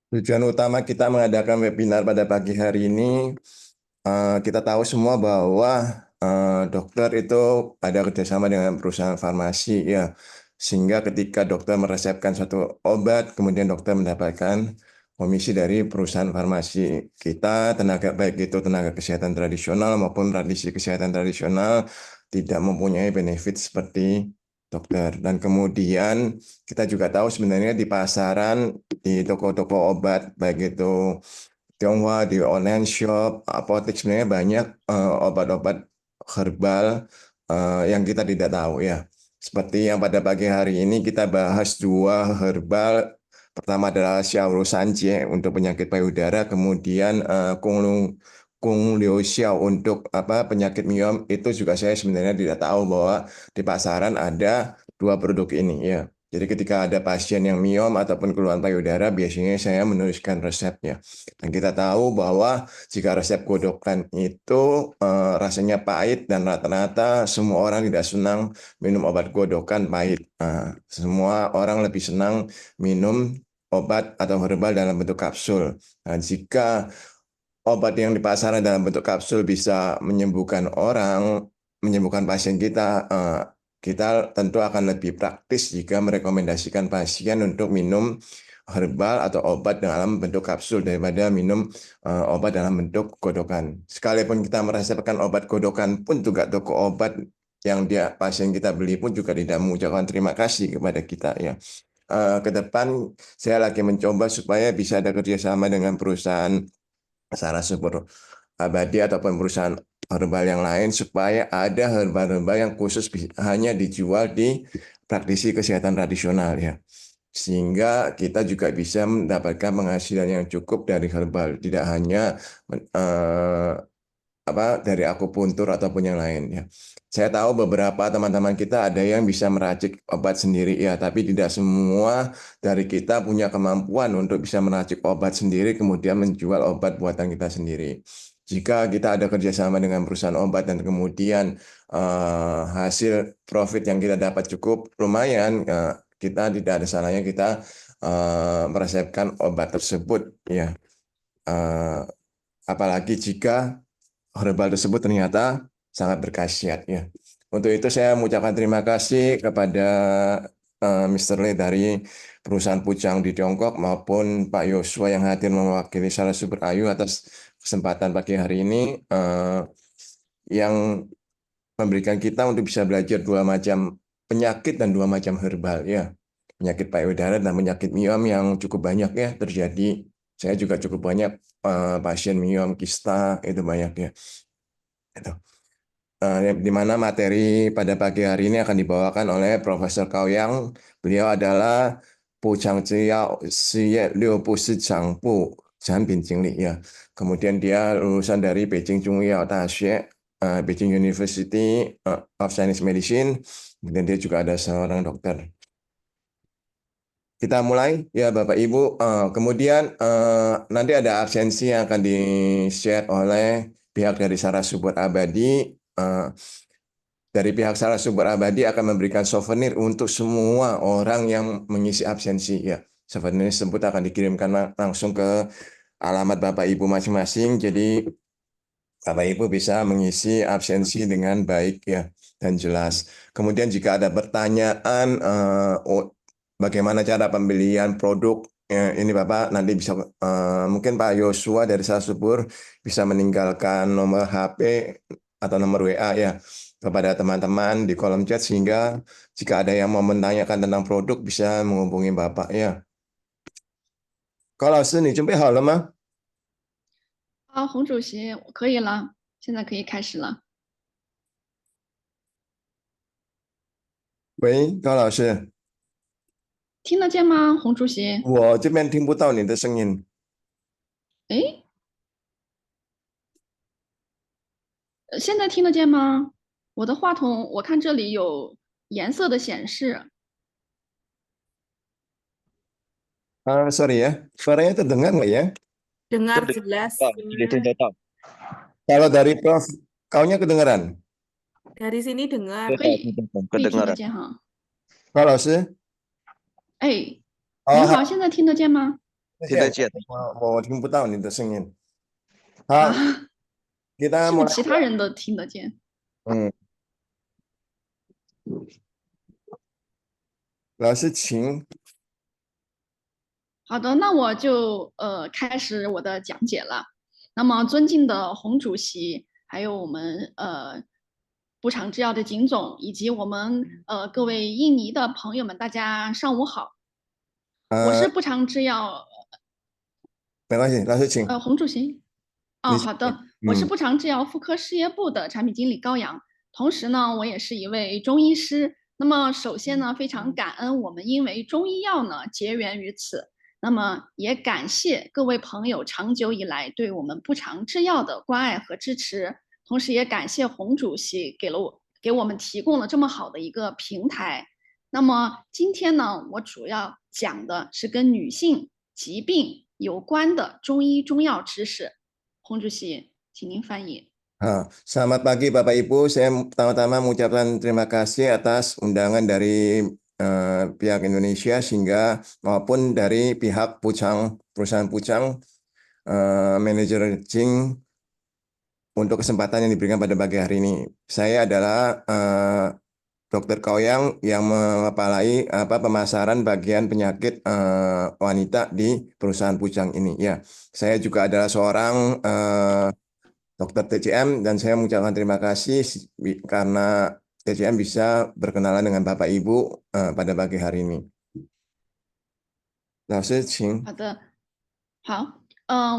Tujuan utama kita mengadakan webinar pada pagi hari ini, kita tahu semua bahwa dokter itu ada kerjasama dengan perusahaan farmasi, ya. Sehingga ketika dokter meresepkan suatu obat, kemudian dokter mendapatkan komisi dari perusahaan farmasi. Kita, tenaga baik itu tenaga kesehatan tradisional maupun praktisi kesehatan tradisional, tidak mempunyai benefit seperti dokter. Dan kemudian kita juga tahu sebenarnya di pasaran, di toko-toko obat, baik itu Tionghoa, di online shop, apotek, sebenarnya banyak obat-obat herbal yang kita tidak tahu, ya. Seperti yang pada pagi hari ini kita bahas dua herbal. Pertama adalah Xiao Sanjie untuk penyakit payudara, kemudian Kung Liu Xiao untuk apa penyakit miom. Itu juga saya sebenarnya tidak tahu bahwa di pasaran ada dua produk ini, ya. Jadi ketika ada pasien yang miom ataupun keluhan payudara, biasanya saya menuliskan resepnya. Dan kita tahu bahwa jika resep godokan itu rasanya pahit, dan rata-rata semua orang tidak senang minum obat godokan pahit. Semua orang lebih senang minum obat atau herbal dalam bentuk kapsul. Nah, jika obat yang di pasaran dalam bentuk kapsul bisa menyembuhkan orang, menyembuhkan pasien kita, kita tentu akan lebih praktis jika merekomendasikan pasien untuk minum herbal atau obat dalam bentuk kapsul daripada minum obat dalam bentuk godokan. Sekalipun kita merasakan obat godokan pun juga toko obat yang dia pasien kita beli pun juga tidak mengucapkan terima kasih kepada kita, ya. Ke depan saya lagi mencoba supaya bisa ada kerjasama dengan perusahaan Saras Subur Abadi ataupun perusahaan herbal yang lain supaya ada herbal-herbal yang khusus hanya dijual di praktisi kesehatan tradisional, ya. Sehingga kita juga bisa mendapatkan penghasilan yang cukup dari herbal, tidak hanya eh, dari akupuntur ataupun yang lain, ya. Saya tahu beberapa teman-teman kita ada yang bisa meracik obat sendiri, ya, tapi tidak semua dari kita punya kemampuan untuk bisa meracik obat sendiri kemudian menjual obat buatan kita sendiri. Jika kita ada kerjasama dengan perusahaan obat dan kemudian hasil profit yang kita dapat cukup lumayan, kita tidak ada salahnya kita meresepkan obat tersebut, ya. Eh, Apalagi jika herbal tersebut ternyata sangat berkhasiat, ya. Untuk itu saya mengucapkan terima kasih kepada Mr. Lee dari perusahaan Pujang di Tiongkok maupun Pak Yosua yang hadir mewakili Salah Sumber Ayu atas kesempatan pagi hari ini yang memberikan kita untuk bisa belajar dua macam penyakit dan dua macam herbal, ya. Penyakit payudara dan penyakit miom yang cukup banyak, ya, terjadi. Saya juga cukup banyak pasien miom, kista, itu banyak, ya. Itu. Di mana materi pada pagi hari ini akan dibawakan oleh Profesor Kau Yang. Beliau adalah Changzhiyao Siye Liu Bu Si Chang Bu Chanpin Jingli, ya. Kemudian dia lulusan dari Beijing Zhongyao Daxue, Beijing University of Chinese Medicine. Kemudian dia juga ada seorang dokter. Kita mulai, ya, Bapak Ibu. Kemudian nanti ada absensi yang akan di-share oleh pihak dari Saras Subur Abadi. Dari pihak Salah Sumber Abadi akan memberikan souvenir untuk semua orang yang mengisi absensi, ya. Souvenir tersebut akan dikirimkan langsung ke alamat Bapak Ibu masing-masing. Jadi Bapak Ibu bisa mengisi absensi dengan baik, ya, dan jelas. Kemudian jika ada pertanyaan bagaimana cara pembelian produk, ini Bapak nanti bisa mungkin Pak Yosua dari Salah Subur bisa meninggalkan nomor HP atau nomor WA, ya, kepada teman-teman di kolom chat sehingga jika ada yang mau menanyakan tentang produk bisa menghubungi Bapak, ya. Kalau ni 准备好了吗？好，洪主席，可以了，现在可以开始了。喂，高老师，听得见吗，洪主席？我这边听不到你的声音。诶，现在听得见吗？我的话筒，我看这里有颜色的显示。Sorry, ya, suaranya terdengar nggak, ya? Dengar Sudah jelas. sudah tahu. Kalau dari Prof, kaunya kedengaran? Dari sini dengar.可以，可以听得 Kedengaran. 见哈。高老师，哎，您哦，好，现在听得见吗？谢谢，听得见。我听不到你的声音。啊，好，kita 是不是 mulai 其他人都听得见？ 嗯，老师请。好的，那我就开始我的讲解了。那么，尊敬的洪主席，还有我们部长制药的景总，以及我们各位印尼的朋友们，大家上午好。我是部长制药没关系，老师请。洪主席。哦，好的，我是部长制药妇科事业部的产品经理高阳，同时呢，我也是一位中医师。那么，首先呢，非常感恩我们因为中医药呢结缘于此。那么也感谢各位朋友长久以来对我们部长制药的关爱和支持，同时也感谢洪主席给我们提供了这么好的一个平台。那么今天呢，我主要讲的是跟女性疾病有关的中医中药知识。洪主席，请您翻译。Selamat pagi Bapak Ibu, saya pertama-tama mengucapkan terima kasih atas undangan dari pihak Indonesia sehingga maupun dari pihak perusahaan Pucang, manajer Jing untuk kesempatan yang diberikan pada pagi hari ini. Saya adalah Dr. Kaoyang yang mengepalai pemasaran bagian penyakit wanita di perusahaan Pucang ini. Ya, saya juga adalah seorang Dokter TCM dan saya mengucapkan terima kasih karena TCM bisa berkenalan dengan Bapak Ibu pada pagi hari ini. 老师，请。好的，好，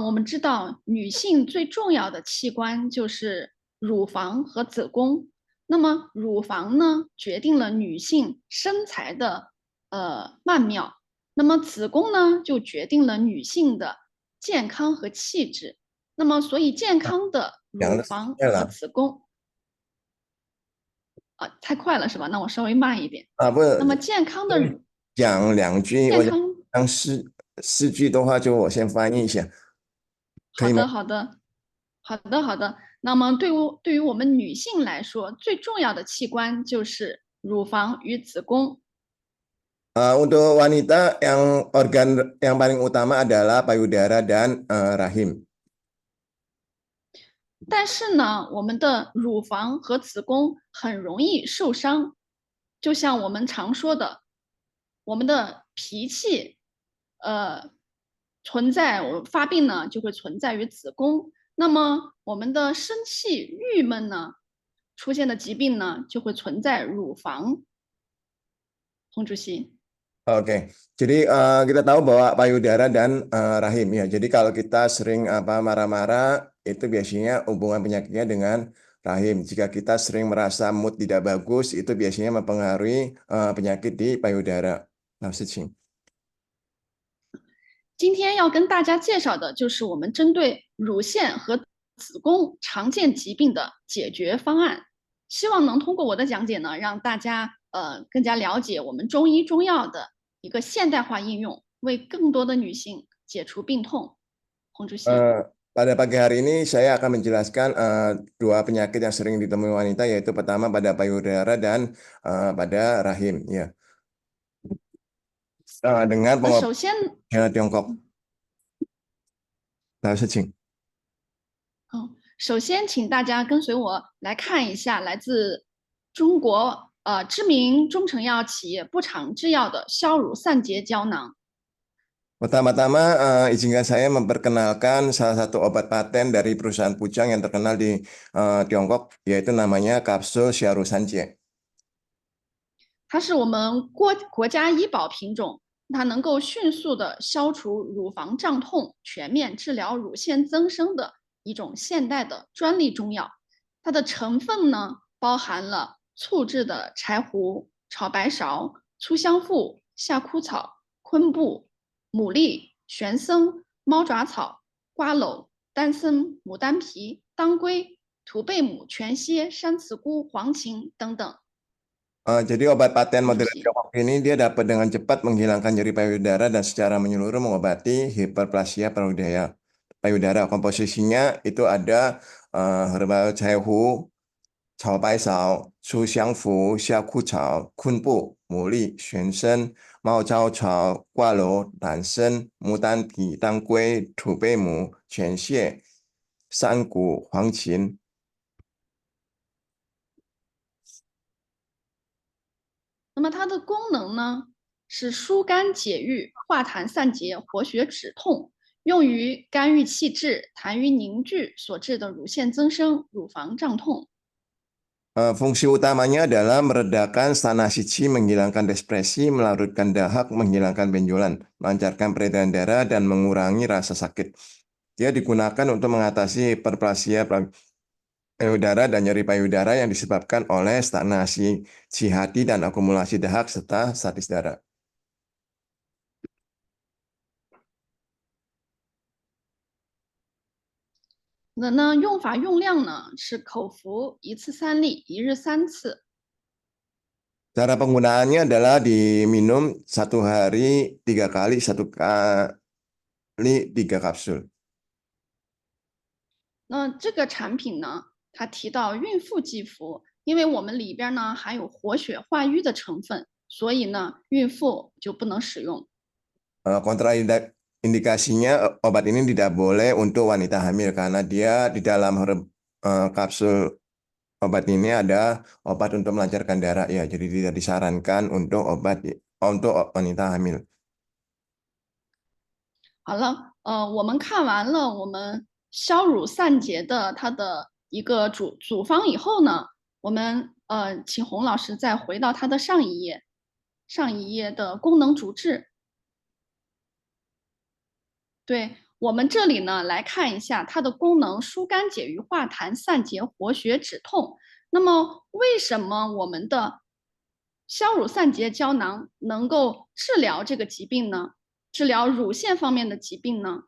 我们知道女性最重要的器官就是乳房和子宫。那么乳房呢，决定了女性身材的曼妙。那么子宫呢，就决定了女性的健康和气质。那么，所以健康的乳房和子宫，太快了是吧？那我稍微慢一点。不是。那么健康的讲2句，我讲4句的话，就我先翻译一下。好的，好的，好的，好的。那么对于我们女性来说，最重要的器官就是乳房与子宫。Untuk wanita organ yang paling utama adalah payudara dan rahim. 但是呢，我们的乳房和子宫很容易受伤，就像我们常说的，我们的脾气，发病呢就会存在于子宫。那么我们的生气、郁闷呢，出现的疾病呢就会存在乳房。洪主席。Oke, jadi kita tahu bahwa payudara dan rahim ya. Jadi kalau kita sering marah-marah itu biasanya hubungan penyakitnya dengan rahim. Jika kita sering merasa mood tidak bagus itu biasanya mempengaruhi penyakit di payudara. 老师请。今天要跟大家介绍的就是我们针对乳腺和子宫常见疾病的解决方案。希望能通过我的讲解呢，让大家更加了解我们中医中药的一个现代化应用，为更多的女性解除病痛。洪主席。Pada pagi hari ini saya akan menjelaskan 2 penyakit yang sering ditemui wanita, yaitu pertama pada payudara dan pada rahim. Ya. Dengan pengobatan Tiongkok. 老师请。首先请大家跟随我来看一下来自中国知名中成药企业部长制药的消乳散结胶囊。Pertama-tama izinkan saya memperkenalkan salah satu obat paten dari perusahaan Pucang yang terkenal di Tiongkok, yaitu namanya kapsul Xiaoru Sanjie. 它是我们国家医保品种，它能够迅速的消除乳房胀痛，全面治疗乳腺增生的一种现代的专利中药。它的成分呢，包含了醋制的柴胡、炒白芍、粗香附、夏枯草、昆布、牡蛎、玄参、猫爪草、瓜蒌、丹参、牡丹皮、当归、土贝母、全蝎、山刺菇、黄芩等等。Jadi obat paten modern Tiongkok ini dia dapat dengan cepat menghilangkan nyeri payudara dan secara menyeluruh mengobati hiperplasia payudara. Komposisinya itu ada herbal caihu, 草白芍、粗香附、夏枯草、昆布、牡蛎、玄参、猫招草、挂螺、党参、牡丹皮、当归、土贝母、全蟹、山谷、黄芩。那么它的功能呢是疏肝解郁、化痰散结、活血止痛，用于肝郁气滞、痰瘀凝聚所致的乳腺增生、乳房胀痛。Fungsi utamanya adalah meredakan stanasici, menghilangkan depresi, melarutkan dahak, menghilangkan benjolan, melancarkan peredaran darah, dan mengurangi rasa sakit. Dia digunakan untuk mengatasi perplasia payudara dan nyeri payudara yang disebabkan oleh stagnasi hati dan akumulasi dahak serta statis darah. 那用法用量呢是口服1次3粒，1日3次。 Cara penggunaannya adalah diminum 1 hari 3 kali, 1 kali 3 kapsul. 那这个产品呢，它提到孕妇忌服，因为我们里边呢含有活血化瘀的成分，所以呢孕妇就不能使用。Kontraindikasinya obat ini tidak boleh untuk wanita hamil karena dia di dalam kapsul obat ini ada obat untuk melancarkan darah ya, jadi tidak disarankan untuk wanita hamil. 好了，我们看完了我们消乳散结的它的一个组方以后呢，我们请洪老师再回到它的上一页的功能主治。对，我们这里呢来看一下它的功能：疏肝解郁、化痰散结、活血止痛。那么为什么我们的消乳散结胶囊能够治疗这个疾病呢？治疗乳腺方面的疾病呢？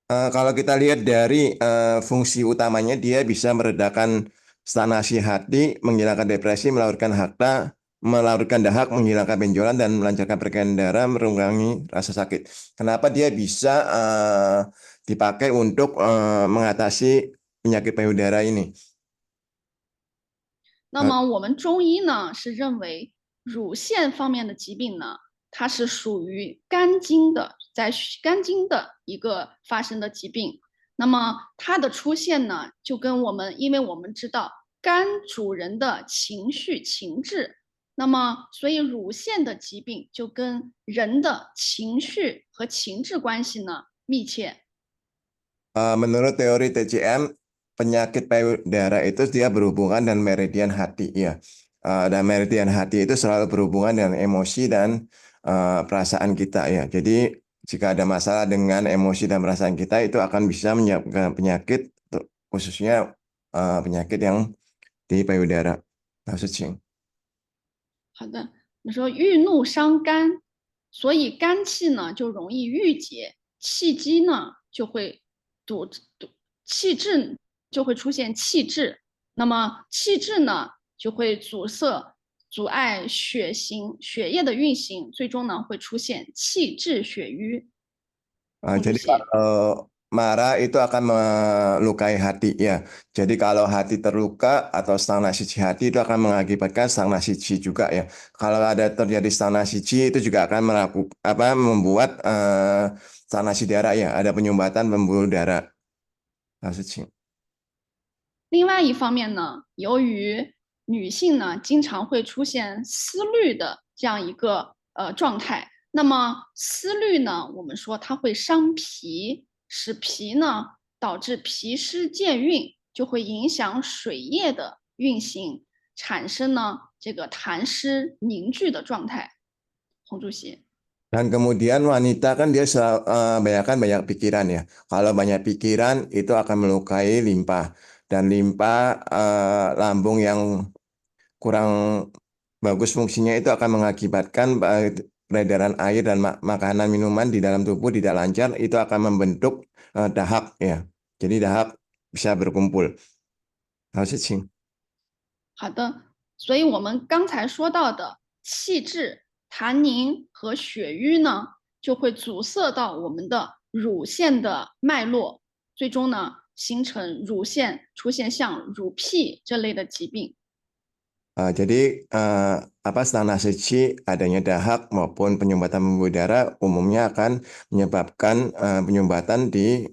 Kalau kita lihat dari fungsi utamanya, dia bisa meredakan stagnasi hati, menghilangkan depresi, melarutkan dahak, menghilangkan benjolan, dan melancarkan peredaran darah, mengurangi rasa sakit. Kenapa dia bisa dipakai untuk mengatasi penyakit payudara ini? 那么我们中医呢是认为乳腺方面的疾病呢，它是属于肝经的，在肝经的一个发生的疾病。那么它的出现呢，就跟因为我们知道肝主人的情绪情志，那么所以乳腺的疾病就跟人的情绪和情志关系呢密切。Menurut teori TCM, penyakit payudara itu dia berhubungan dengan meridian hati ya. Dan meridian hati itu selalu berhubungan dengan emosi dan perasaan kita ya. Jadi jika ada masalah dengan emosi dan perasaan kita, itu akan bisa menyebabkan penyakit, khususnya penyakit yang di payudara. 好的，你说郁怒伤肝，所以肝气呢就容易郁结，气机呢就会气滞，就会出现气滞。那么气滞呢就会阻碍血液的运行，最终呢会出现气滞血瘀。Jadi kalau marah itu akan melukai hati ya. Jadi kalau hati terluka atau stagnasi hati itu akan mengakibatkan stagnasi chi juga ya. Kalau ada terjadi stagnasi chi itu juga akan membuat stagnasi darah ya. Ada penyumbatan pembuluh darah. 另外一方面呢，由于女性呢经常会出现思虑的这样一个状态，那么思虑呢，我们说它会伤脾，使脾呢导致脾湿健运，就会影响水液的运行，产生呢这个痰湿凝聚的状态。洪主席。Dan kemudian wanita kan dia banyak pikiran ya. Kalau banyak pikiran itu akan melukai limpa. Dan limpa lambung yang kurang bagus fungsinya itu akan mengakibatkan peredaran air dan makanan minuman di dalam tubuh tidak lancar, itu akan membentuk dahak ya. Jadi dahak bisa berkumpul. 好的，所以我们刚才说到的气滞、痰凝和血瘀呢，就会阻塞到我们的乳腺的脉络，最终呢形成乳腺出现像乳癖这类的疾病。 Jadi stana suci, adanya dahak maupun penyumbatan pembuluh darah umumnya akan menyebabkan penyumbatan di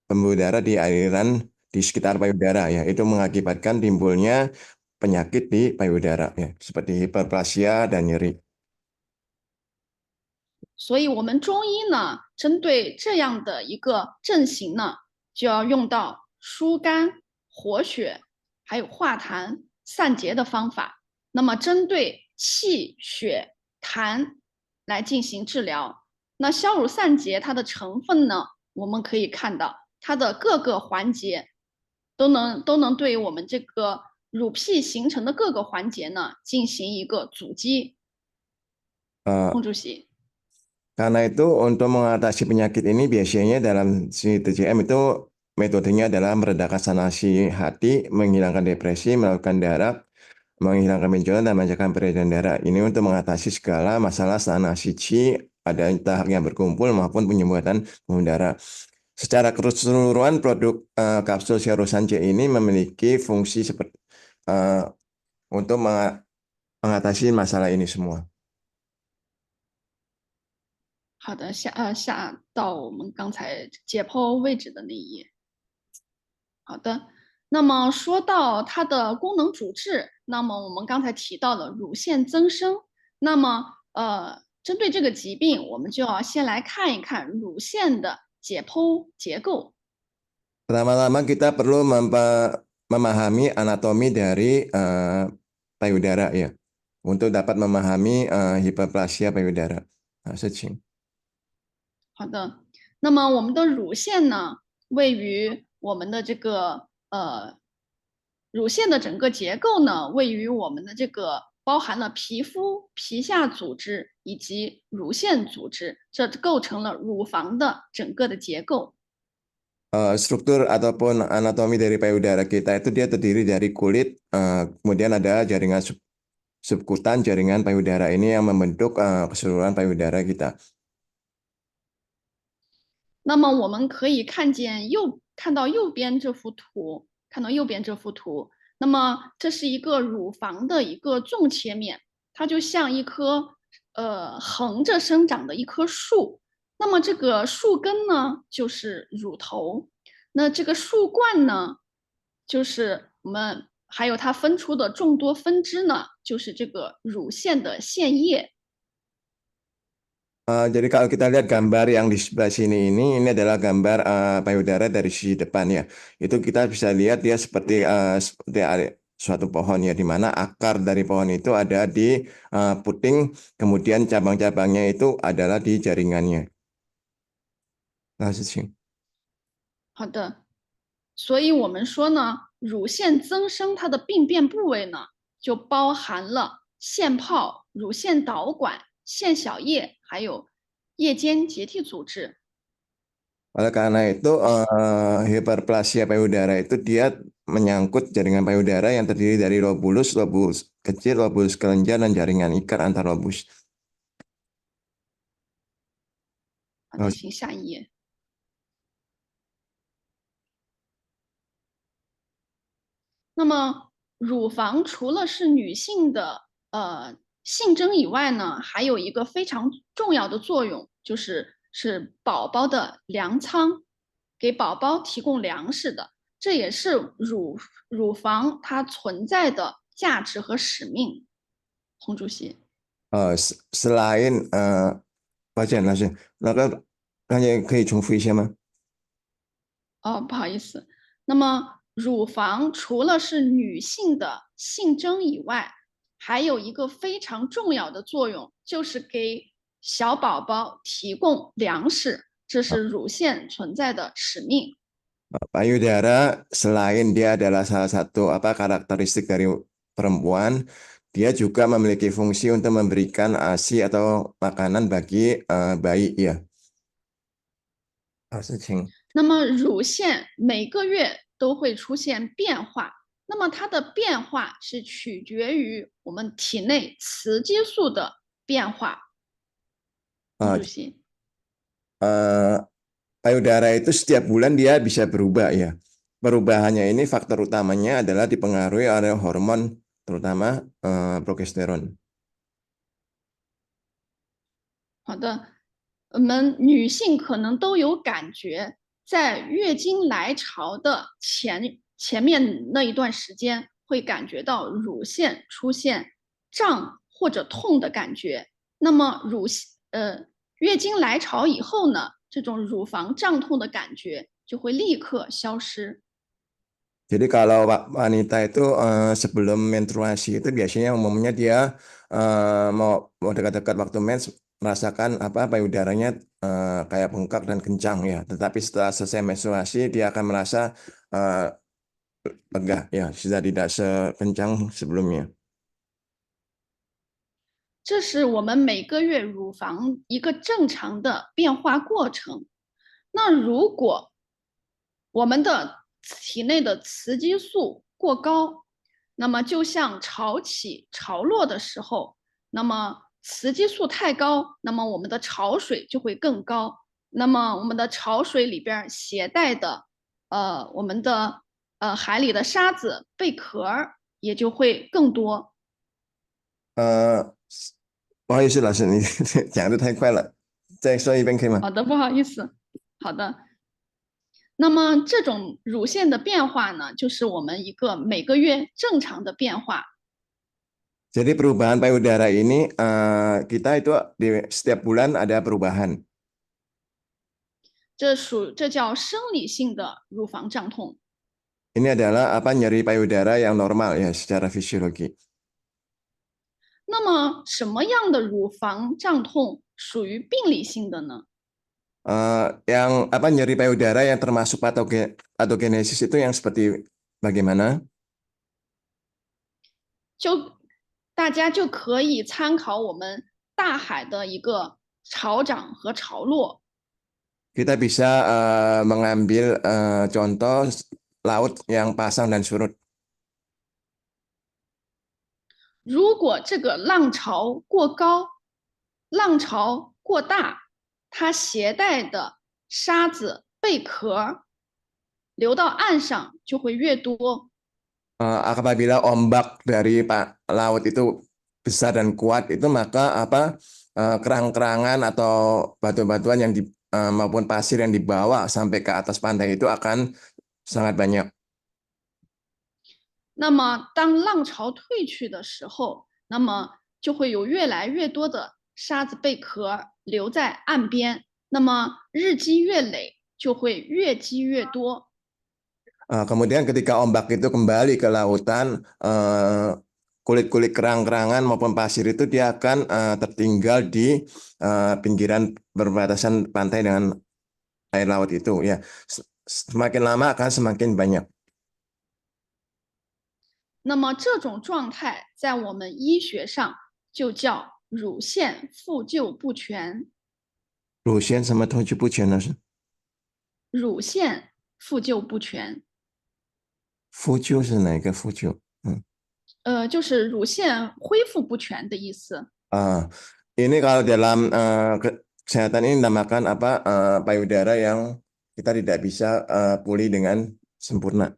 pembuluh darah di aliran di sekitar payudara ya. Itu mengakibatkan timbulnya penyakit di payudara ya, seperti hiperplasia dan nyeri. 所以我们中医呢，针对这样的一个症型呢，就要用到疏肝、活血，还有化痰、散结的方法。那么针对气、血、痰来进行治疗。那消乳散结它的成分呢，我们可以看到它的各个环节都能对于我们这个乳癖形成的各个环节呢进行一个阻击。洪主席。 Karena itu untuk mengatasi penyakit ini biasanya dalam si TCM itu metodenya adalah meredakan sanasi hati, menghilangkan depresi, melakukan darah, menghilangkan benjolan dan mencegah peredaran darah. Ini untuk mengatasi segala masalah sanasi chi, ada tahap yang berkumpul maupun penyumbatan pembuluh darah. Secara keseluruhan produk kapsul Serosan C ini memiliki fungsi seperti untuk mengatasi masalah ini semua. 好的，下到我们刚才解剖位置的那一页。好的，那么说到它的功能主治，那么我们刚才提到了乳腺增生，那么针对这个疾病，我们就要先来看一看乳腺的解剖结构。 Pertama-tama kita perlu memahami anatomi dari payudara ya, untuk dapat memahami hiperplasia payudara. 事情。好的，那么我们的乳腺呢，位于我们的这个乳腺的整个结构呢，位于我们的这个包含了皮肤、皮下组织以及乳腺组织，这构成了乳房的整个的结构。 Struktur ataupun anatomi dari payudara kita itu dia terdiri dari kulit, kemudian ada jaringan subkutan jaringan payudara ini yang membentuk keseluruhan payudara kita. 那么我们可以看到右边这幅图，那么这是一个乳房的一个纵切面，它就像一棵横着生长的一棵树。 那么这个树根呢，就是乳头；那这个树冠呢，就是我们还有它分出的众多分支呢，就是这个乳腺的腺叶。 Jadi kalau kita lihat gambar yang di sebelah sini ini adalah gambar payudara dari sisi depan ya. Itu kita bisa lihat dia seperti suatu pohon ya, di mana akar dari pohon itu ada di puting, kemudian cabang-cabangnya itu adalah di jaringannya. 事情。好的，所以我们说呢，乳腺增生它的病变部位呢，就包含了腺泡、乳腺导管、腺小叶，还有叶间结缔组织。 Oleh karena itu, hiperplasia payudara itu dia menyangkut jaringan payudara yang terdiri dari lobulus, lobulus kecil, lobulus kelenjar, dan jaringan ikat antar lobus. 好的，请下一页。 那么，乳房除了是女性的性征以外呢，还有一个非常重要的作用，是宝宝的粮仓，给宝宝提供粮食的，这也是乳房它存在的价值和使命。洪主席。Selain 抱歉，老师，那个可以重复一下吗？不好意思。那么。 乳房除了是女性的性征以外，还有一个非常重要的作用，就是给小宝宝提供粮食，这是乳腺存在的使命。Payudara selain dia adalah salah satu karakteristik dari perempuan, dia juga memiliki fungsi untuk memberikan ASI atau makanan bagi bayi ya. 事情。 那么乳腺每个月 都会出现变化，那么它的变化是取决于我们体内雌激素的变化。主席， payudara itu setiap bulan dia bisa berubah ya. Perubahannya ini faktor utamanya adalah dipengaruhi oleh hormon terutama progesteron. 好的，我们女性可能都有感觉，在月经来潮的前面那一段时间，会感觉到乳腺出现胀或者痛的感觉。那么月经来潮以后呢，这种乳房胀痛的感觉就会立刻消失。 Jadi kalau wanita itu sebelum menstruasi itu biasanya umumnya dia mau dekat-dekat waktu mens merasakan payudaranya kayak bengkak dan kencang ya. Tetapi setelah selesai menstruasi dia akan merasa lega ya, sudah tidak sekencang sebelumnya. 这是我们每个月乳房一个正常的变化过程。那如果我们的体内的雌激素过高，那么就像潮起潮落的时候，那么雌激素太高，那么我们的潮水就会更高。那么我们的潮水里边携带的我们的海里的沙子、贝壳也就会更多。不好意思，老师，你讲的太快了，再说一遍可以吗？好的，不好意思。好的，那么这种乳腺的变化呢，就是我们一个每个月正常的变化。 Jadi perubahan payudara ini kita itu di setiap bulan ada perubahan. 这叫生理性的乳房胀痛。 Ini adalah nyeri payudara yang normal ya secara fisiologi. 那么什么样的乳房胀痛属于病理性的呢？ Yang nyeri payudara yang termasuk patogenesis itu yang seperti bagaimana? 大家就可以参考我们大海的一个潮涨和潮落。 Kita bisa mengambil contoh laut yang pasang dan surut. 如果这个浪潮过高，浪潮过大，它携带的沙子、贝壳流到岸上就会越多。 Apabila ombak dari laut itu besar dan kuat itu maka kerang-kerangan atau batu-batuan yang maupun pasir yang dibawa sampai ke atas pantai itu akan sangat banyak. 那么当浪潮退去的时候，那么就会有越来越多的沙子、贝壳留在岸边，那么日积月累就会越积越多。 Kemudian ketika ombak itu kembali ke lautan, kulit-kulit kerang-kerangan maupun pasir itu dia akan tertinggal di pinggiran perbatasan pantai dengan air laut itu ya. Semakin lama akan semakin banyak. 那么这种状态在我们医学上就叫乳腺复旧不全。 乳腺什么东西不全呢？是乳腺复旧不全。 复旧是哪个复旧？就是乳腺恢复不全的意思。 Ini kalau dalam kesehatan ini dinamakan payudara yang kita tidak bisa pulih dengan sempurna.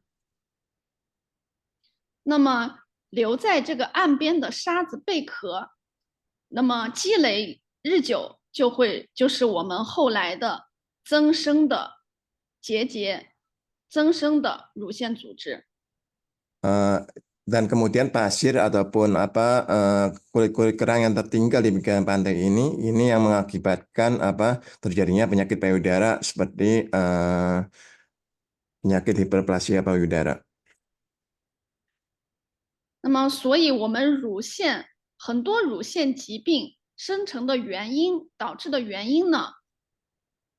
那么留在这个岸边的沙子、贝壳，那么积累日久就是我们后来的增生的结节、增生的乳腺组织。 Dan kemudian pasir ataupun kulit-kulit kerang yang tertinggal di pinggiran pantai ini yang mengakibatkan terjadinya penyakit payudara seperti penyakit hiperplasia payudara. 那么，所以我们很多乳腺疾病生成的原因、导致的原因呢，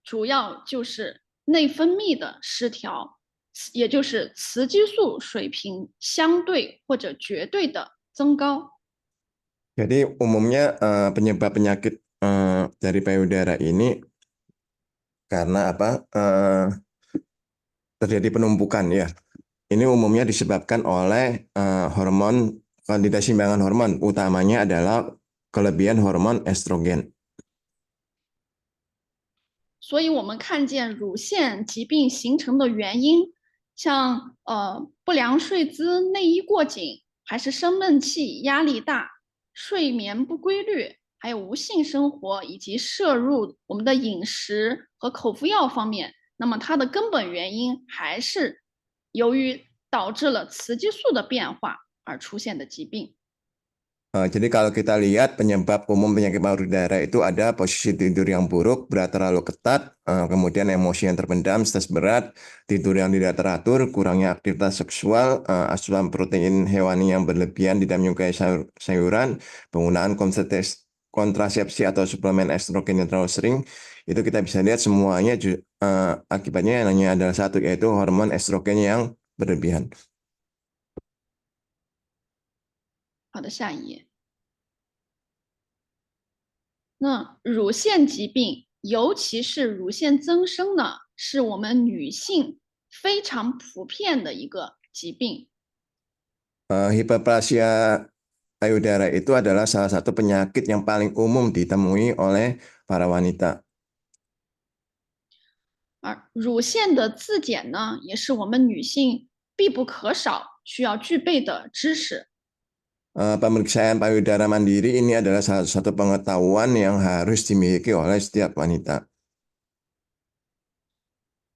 主要就是内分泌的失调，也就是雌激素水平相对或者绝对的增高。 Jadi umumnya penyebab penyakit dari payudara ini karena terjadi penumpukan ya. Ini umumnya disebabkan oleh ketidakseimbangan hormon, utamanya adalah kelebihan hormon estrogen. 所以我们看见乳腺疾病形成的原因，像不良睡姿、内衣过紧，还是生闷气、压力大、睡眠不规律，还有无性生活以及摄入我们的饮食和口服药方面，那么它的根本原因还是由于导致了雌激素的变化而出现的疾病。Jadi kalau kita lihat penyebab umum penyakit payudara itu ada posisi tidur yang buruk, berat terlalu ketat, kemudian emosi yang terpendam, stres berat, tidur yang tidak teratur, kurangnya aktivitas seksual, asupan protein hewani yang berlebihan, tidak menyukai sayuran, penggunaan kontrasepsi atau suplemen estrogen yang terlalu sering, itu kita bisa lihat semuanya akibatnya hanya adalah satu, yaitu hormon estrogen yang berlebihan. 好的，下一页。那乳腺疾病，尤其是乳腺增生呢，是我们女性非常普遍的一个疾病。Hiperplasia payudara itu adalah salah satu penyakit yang paling umum ditemui oleh para wanita. 而乳腺的自检呢，也是我们女性必不可少需要具备的知识。Pemeriksaan payudara mandiri ini adalah salah satu pengetahuan yang harus dimiliki oleh setiap wanita.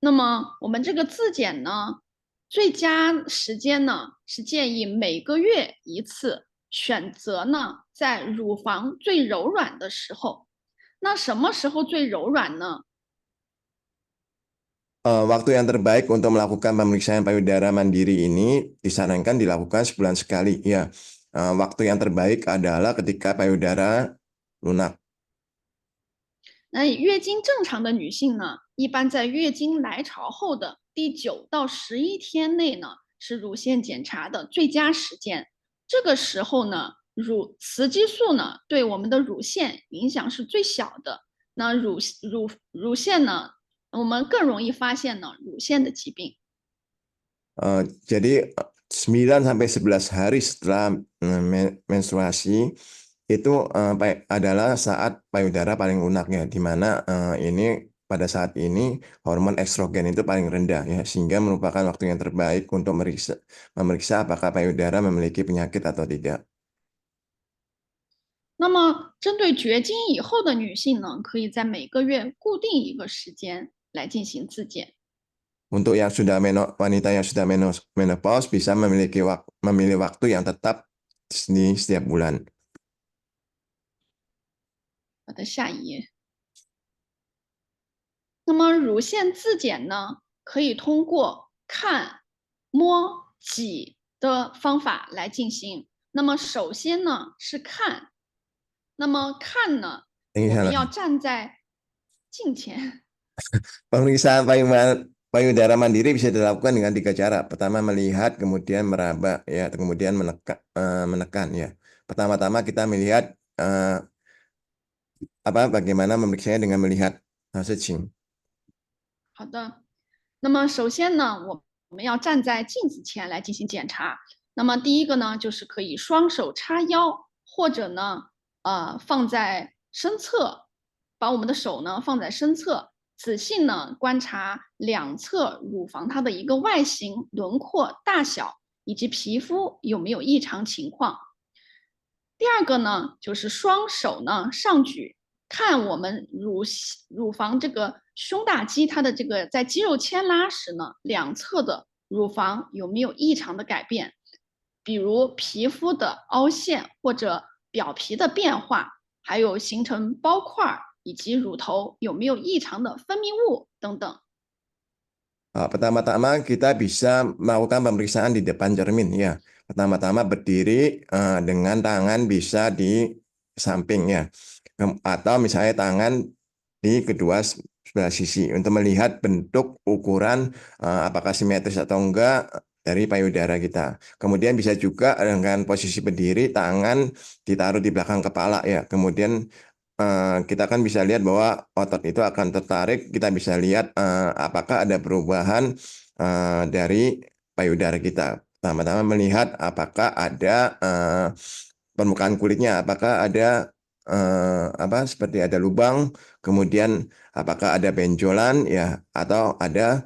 那么我们这个自检呢，最佳时间呢是建议每个月一次，选择呢在乳房最柔软的时候。那什么时候最柔软呢？ Waktu yang terbaik untuk melakukan pemeriksaan payudara mandiri ini disarankan dilakukan sebulan sekali. Ya, waktu yang terbaik adalah ketika payudara lunak. 那月经正常的女性呢，一般在月经来潮后的第9到11天内呢，是乳腺检查的最佳时间。这个时候呢，雌激素呢对我们的乳腺影响是最小的。那乳腺呢，我们更容易发现呢乳腺的疾病。Jadi 9 sampai 11 hari setelah menstruasi itu adalah saat payudara paling lunak ya, di mana ini pada saat ini hormon estrogen itu paling rendah ya, sehingga merupakan waktu yang terbaik untuk memeriksa apakah payudara memiliki penyakit atau tidak. 那么，针对绝经以后的女性呢，可以在每个月固定一个时间来进行自检。 Untuk yang sudah wanita yang sudah menopause bisa memilih waktu yang tetap di setiap bulan. 好的，下一页。那么乳腺自检呢，可以通过看、摸、挤的方法来进行。那么首先呢是看，那么看呢，我们要站在镜前。Pemeriksaan payudara mandiri bisa dilakukan dengan 3 cara. Pertama melihat, kemudian meraba, ya, kemudian menekan, ya. Pertama-tama kita melihat bagaimana memeriksanya dengan melihat事情。好的，那么首先呢，我们要站在镜子前来进行检查。那么第一个呢，就是可以双手叉腰，或者呢，放在身侧，把我们的手呢放在身侧，仔细呢观察两侧乳房它的一个外形、轮廓、大小以及皮肤有没有异常情况。第二个呢，就是双手呢上举，看我们乳房这个胸大肌它的这个在肌肉牵拉时呢，两侧的乳房有没有异常的改变，比如皮肤的凹陷或者表皮的变化，还有形成包块以及乳头有没有异常的分泌物等等。 Pertama-tama kita bisa melakukan pemeriksaan di depan cermin ya. Pertama-tama berdiri dengan tangan bisa di samping ya, atau misalnya tangan di kedua sebelah sisi untuk melihat bentuk ukuran apakah simetris atau enggak dari payudara kita. Kemudian bisa juga dengan posisi berdiri, tangan ditaruh di belakang kepala ya. Kemudian kita kan bisa lihat bahwa otot itu akan tertarik. Kita bisa lihat apakah ada perubahan dari payudara kita. Pertama-tama melihat apakah ada permukaan kulitnya, apakah ada seperti ada lubang, kemudian apakah ada benjolan ya atau ada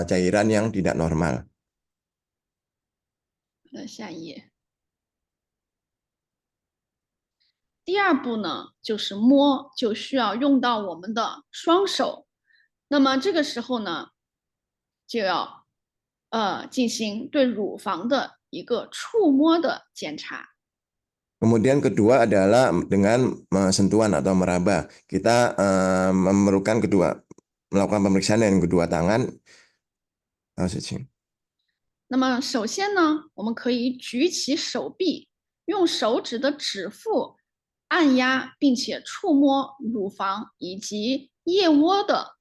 cairan yang tidak normal. 下一页。第二步呢，就是摸，就需要用到我们的双手。那么这个时候呢，就要进行对乳房的一个触摸的检查。 Kemudian kedua adalah dengan sentuhan atau meraba. Kita memerlukan melakukan pemeriksaan dengan kedua tangan. 那么首先呢，我们可以举起手臂，用手指的指腹按压并且触摸乳房以及腋窝的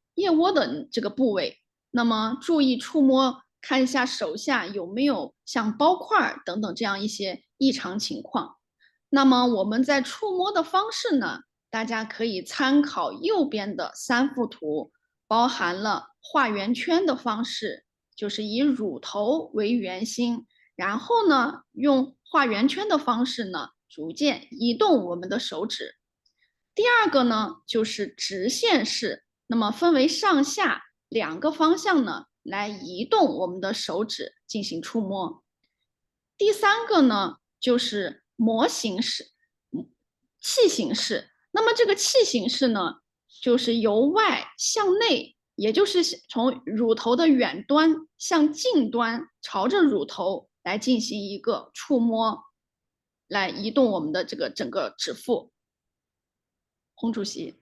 这个部位。那么注意触摸，看一下手下有没有像包块等等这样一些异常情况。那么我们在触摸的方式呢，大家可以参考右边的3幅图，包含了画圆圈的方式，就是以乳头为圆心，然后呢，用画圆圈的方式呢，逐渐移动我们的手指。第二个呢，就是直线式，那么分为上下2个方向呢，来移动我们的手指进行触摸。第3个呢，就是模型式、器形式。那么这个器形式呢，就是由外向内，也就是从乳头的远端向近端，朝着乳头来进行一个触摸，来移动我们的这个整个指腹。洪主席。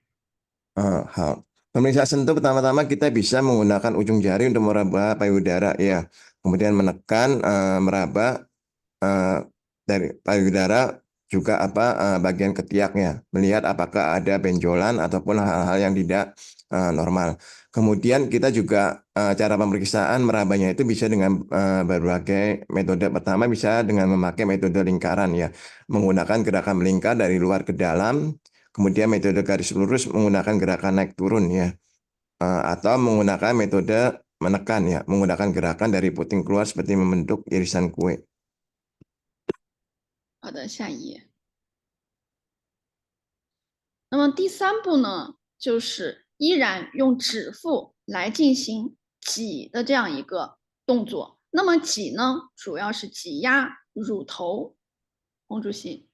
好. Pemirsa sentuh pertama-tama kita bisa menggunakan ujung jari untuk meraba payudara ya. Kemudian menekan meraba dari payudara juga bagian ketiaknya, melihat apakah ada benjolan ataupun hal-hal yang tidak normal. Kemudian kita juga cara pemeriksaan merabanya itu bisa dengan berbagai metode. Pertama bisa dengan memakai metode lingkaran ya, menggunakan gerakan melingkar dari luar ke dalam. Kemudian metode garis lurus menggunakan gerakan naik turun ya, atau menggunakan metode menekan ya, menggunakan gerakan dari puting keluar seperti membentuk irisan kue. 好的，下一页。那么第3步呢，就是依然用指腹来进行挤的这样一个动作。那么挤呢，主要是挤压乳头。洪主席。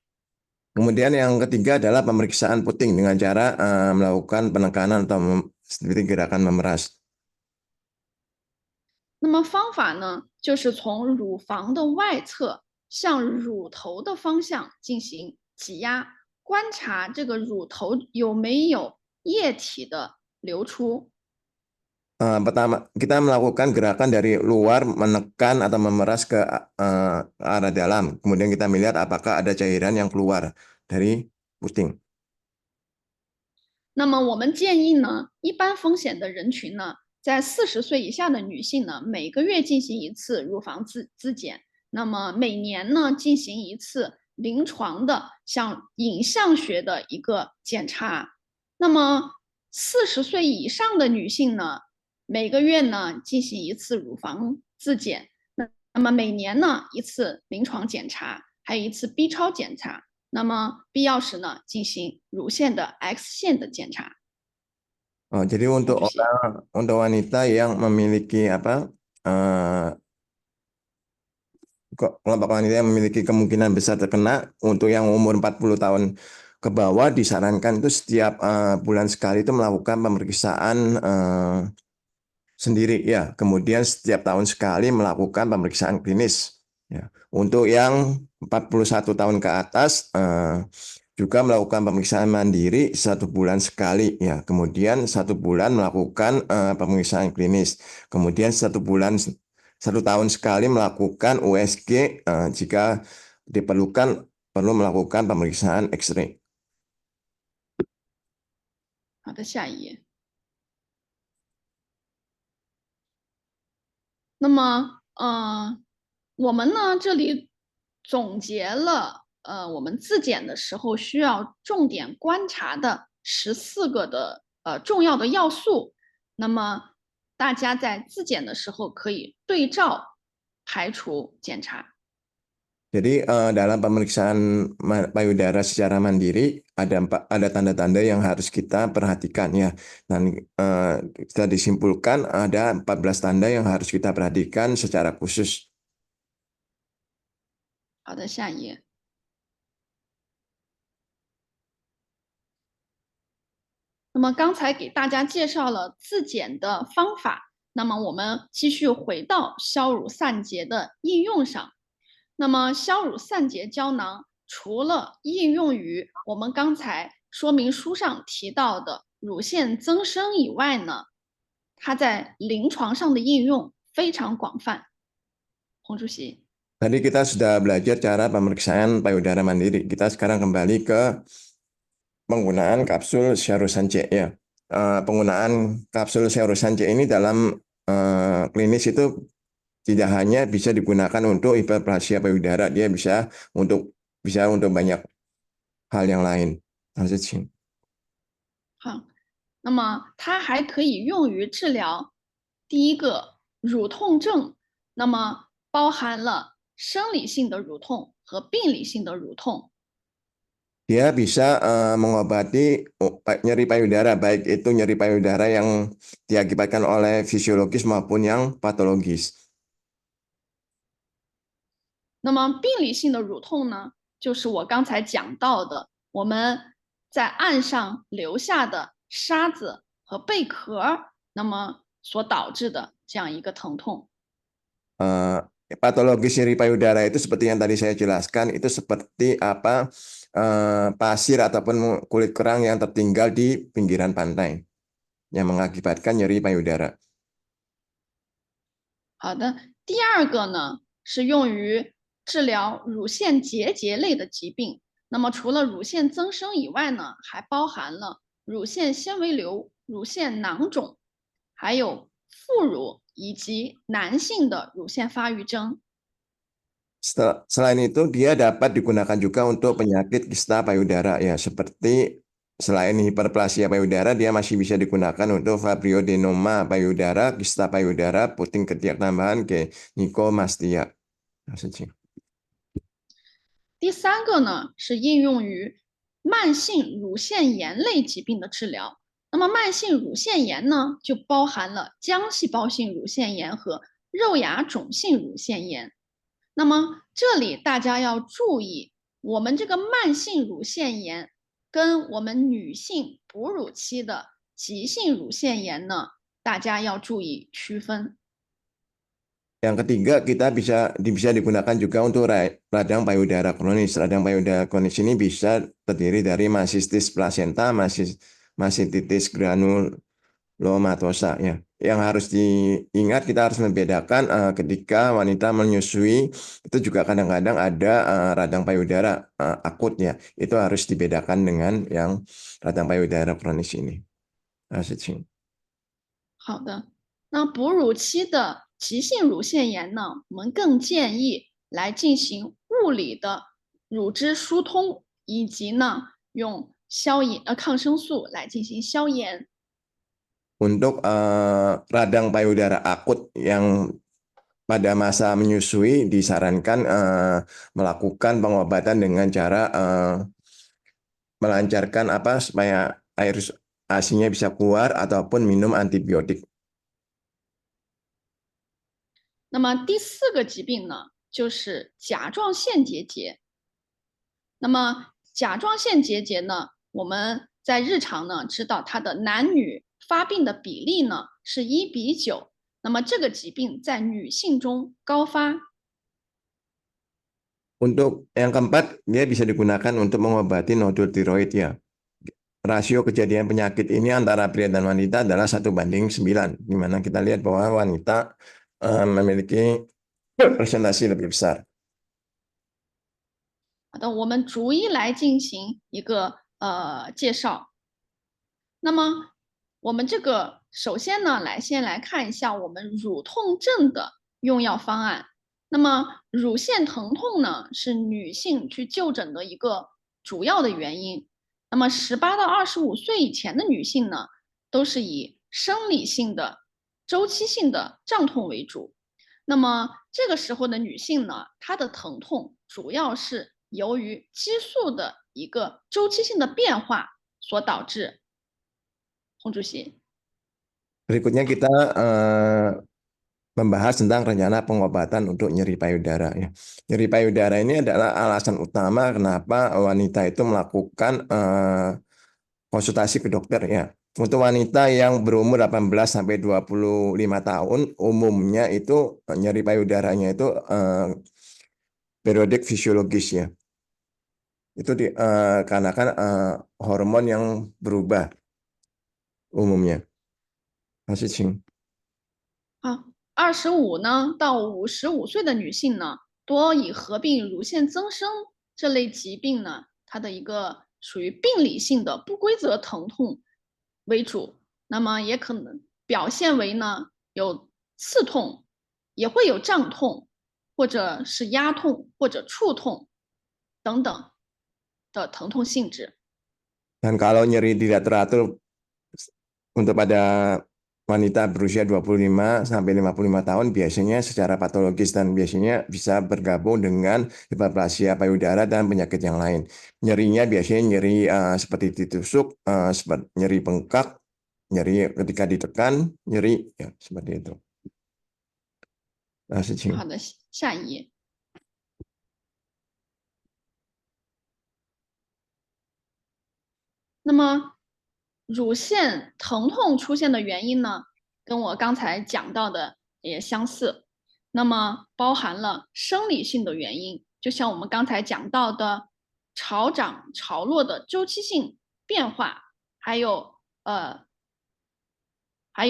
Kemudian yang ketiga adalah pemeriksaan puting dengan cara melakukan penekanan atau seperti gerakan memeras. 那么方法呢，就是从乳房的外侧向乳头的方向进行挤压，观察这个乳头有没有液体的流出。 Pertama, kita melakukan gerakan dari luar menekan atau memeras ke arah dalam. Kemudian kita melihat apakah ada cairan yang keluar dari puting. 那么我们建议呢，一般风险的人群呢，在40岁以下的女性呢，每个月进行1次乳房自检，那么每年呢进行1次临床的像影像学的一个检查。那么40岁以上的女性呢，每个月呢进行1次乳房自检，那么每年呢1次临床检查，还有1次 B 超检查。 那么必要时呢，进行乳腺的 X 线的检查。 Jadi untuk wanita yang memiliki kelompok wanita yang memiliki kemungkinan besar terkena, untuk yang umur 40 tahun ke bawah disarankan itu setiap bulan sekali itu melakukan pemeriksaan sendiri ya. Kemudian setiap tahun sekali melakukan pemeriksaan klinis ya. Untuk yang 41 tahun ke atas juga melakukan pemeriksaan mandiri 1 bulan sekali ya. Kemudian 1 bulan melakukan pemeriksaan klinis. Kemudian 1 tahun sekali melakukan USG, jika diperlukan perlu melakukan pemeriksaan X-ray. 好的，下一页。那么，我们呢这里总结了我们自检的时候需要重点观察的14个的重要的要素。那么大家在自检的时候可以对照排除检查。Jadi dalam pemeriksaan payudara secara mandiri ada tanda-tanda yang harus kita perhatikan ya. Dan kita disimpulkan ada 14 tanda yang harus kita perhatikan secara khusus. 好的，下一页。那么刚才给大家介绍了自检的方法，那么我们继续回到消乳散结的应用上。那么消乳散结胶囊除了应用于我们刚才说明书上提到的乳腺增生以外呢，它在临床上的应用非常广泛。洪主席。Tadi kita sudah belajar cara pemeriksaan payudara mandiri. Kita sekarang kembali ke penggunaan kapsul Shaorusan C ya. Penggunaan kapsul Shaorusan C ini dalam klinis itu tidak hanya bisa digunakan untuk hiperplasia payudara, dia bisa untuk banyak hal yang lain. 好，那么它还可以用于治疗第一个乳痛症，那么包含了生理性的乳痛和病理性的乳痛。Dia bisa mengobati nyeri payudara, baik itu nyeri payudara yang diakibatkan oleh fisiologis maupun yang patologis. 那么病理性的乳痛呢，就是我刚才讲到的，我们在岸上留下的沙子和贝壳，那么所导致的这样一个疼痛。Patologis nyeri payudara itu seperti yang tadi saya jelaskan, itu seperti apa pasir ataupun kulit kerang yang tertinggal di pinggiran pantai yang mengakibatkan nyeri payudara. 好的，第二个呢是用于治疗乳腺结节类的疾病。那么除了乳腺增生以外呢，还包含了乳腺纤维瘤、乳腺囊肿，还有副乳以及男性的乳腺发育征。 Selain itu, dia dapat digunakan juga untuk penyakit kista payudara ya, seperti selain hiperplasia payudara, dia masih bisa digunakan untuk fabriodenoma payudara, kista payudara, puting ketiak tambahan, gynecomastia. 第三个呢是应用于慢性乳腺炎类疾病的治疗。那么慢性乳腺炎呢，就包含了浆细胞性乳腺炎和肉芽肿性乳腺炎。那么这里大家要注意，我们这个慢性乳腺炎跟我们女性哺乳期的急性乳腺炎呢，大家要注意区分。 Yang ketiga, kita bisa digunakan juga untuk radang payudara kronis. Radang payudara kronis ini bisa terdiri dari masistis plasenta, mastitis granulomatosa ya. Yang harus diingat, kita harus membedakan ketika wanita menyusui itu juga kadang-kadang ada radang payudara akut ya. Itu harus dibedakan dengan yang radang payudara kronis ini. 好的，那哺乳期的急性乳腺炎呢，我们更建议来进行物理的乳汁疏通，以及呢用抗生素来进行消炎。 Untuk radang payudara akut yang pada masa menyusui disarankan melakukan pengobatan dengan cara melancarkan supaya air ASI-nya bisa keluar ataupun minum antibiotik. 那么第四个疾病呢，就是甲状腺结节。那么甲状腺结节呢，我们在日常呢知道它的男女发病的比例呢是1:9，那么这个疾病在女性中高发。 Untuk yang keempat, dia bisa digunakan untuk mengobati nodul tiroid ya. Rasio kejadian penyakit ini antara pria dan wanita adalah 1:9, di mana kita lihat bahwa wanita memiliki presentasi lebih besar. 好的，我们逐一来进行一个介绍。那么我们这个首先呢，先来看一下我们乳痛症的用药方案。那么乳腺疼痛呢，是女性去就诊的一个主要的原因。那么18到25岁以前的女性呢，都是以生理性的、周期性的胀痛为主。那么这个时候的女性呢，她的疼痛主要是由于激素的一个周期性的变化所导致。洪主席。Berikutnya kita membahas tentang rencana pengobatan untuk nyeri payudara. Ya. Nyeri payudara ini adalah alasan utama kenapa wanita itu melakukan konsultasi ke dokter ya. Untuk wanita yang berumur 18 sampai 25 tahun, umumnya itu nyeri payudaranya itu periodik fisiologis ya. Itu karena kan hormon yang berubah umumnya. Masih Cing. 25到55岁的女性呢，多以合并乳腺增生这类疾病呢，它的一个属于病理性的不规则疼痛为主，那么也可能表现为呢有刺痛，也会有胀痛，或者是压痛或者触痛等等的疼痛性质。Dan kalau nyeri tidak teratur untuk pada wanita berusia 25 sampai 55 tahun biasanya secara patologis dan biasanya bisa bergabung dengan hiperplasia payudara dan penyakit yang lain. Nyerinya biasanya nyeri seperti ditusuk, seperti nyeri bengkak, nyeri ketika ditekan, nyeri ya seperti itu. 好的，下一页。那么乳腺疼痛出现的原因呢，跟我刚才讲到的也相似。那么包含了生理性的原因，就像我们刚才讲到的潮涨潮落的周期性变化，还有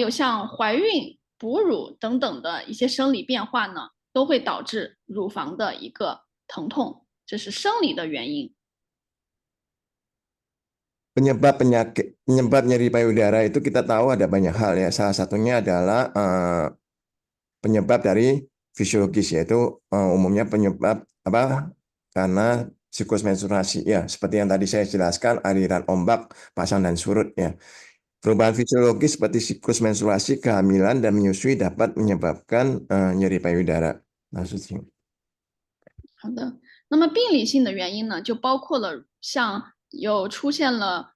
像怀孕、哺乳等等的一些生理变化呢，都会导致乳房的一个疼痛，这是生理的原因。Penyebab nyeri payudara itu kita tahu ada banyak hal ya. Salah satunya adalah penyebab dari fisiologis yaitu umumnya penyebab karena siklus menstruasi ya. Seperti yang tadi saya jelaskan aliran ombak, pasang dan surut ya. Perubahan fisiologis seperti siklus menstruasi, kehamilan dan menyusui dapat menyebabkan nyeri payudara. 好的，那么病理性的原因呢，就包括了像有出现了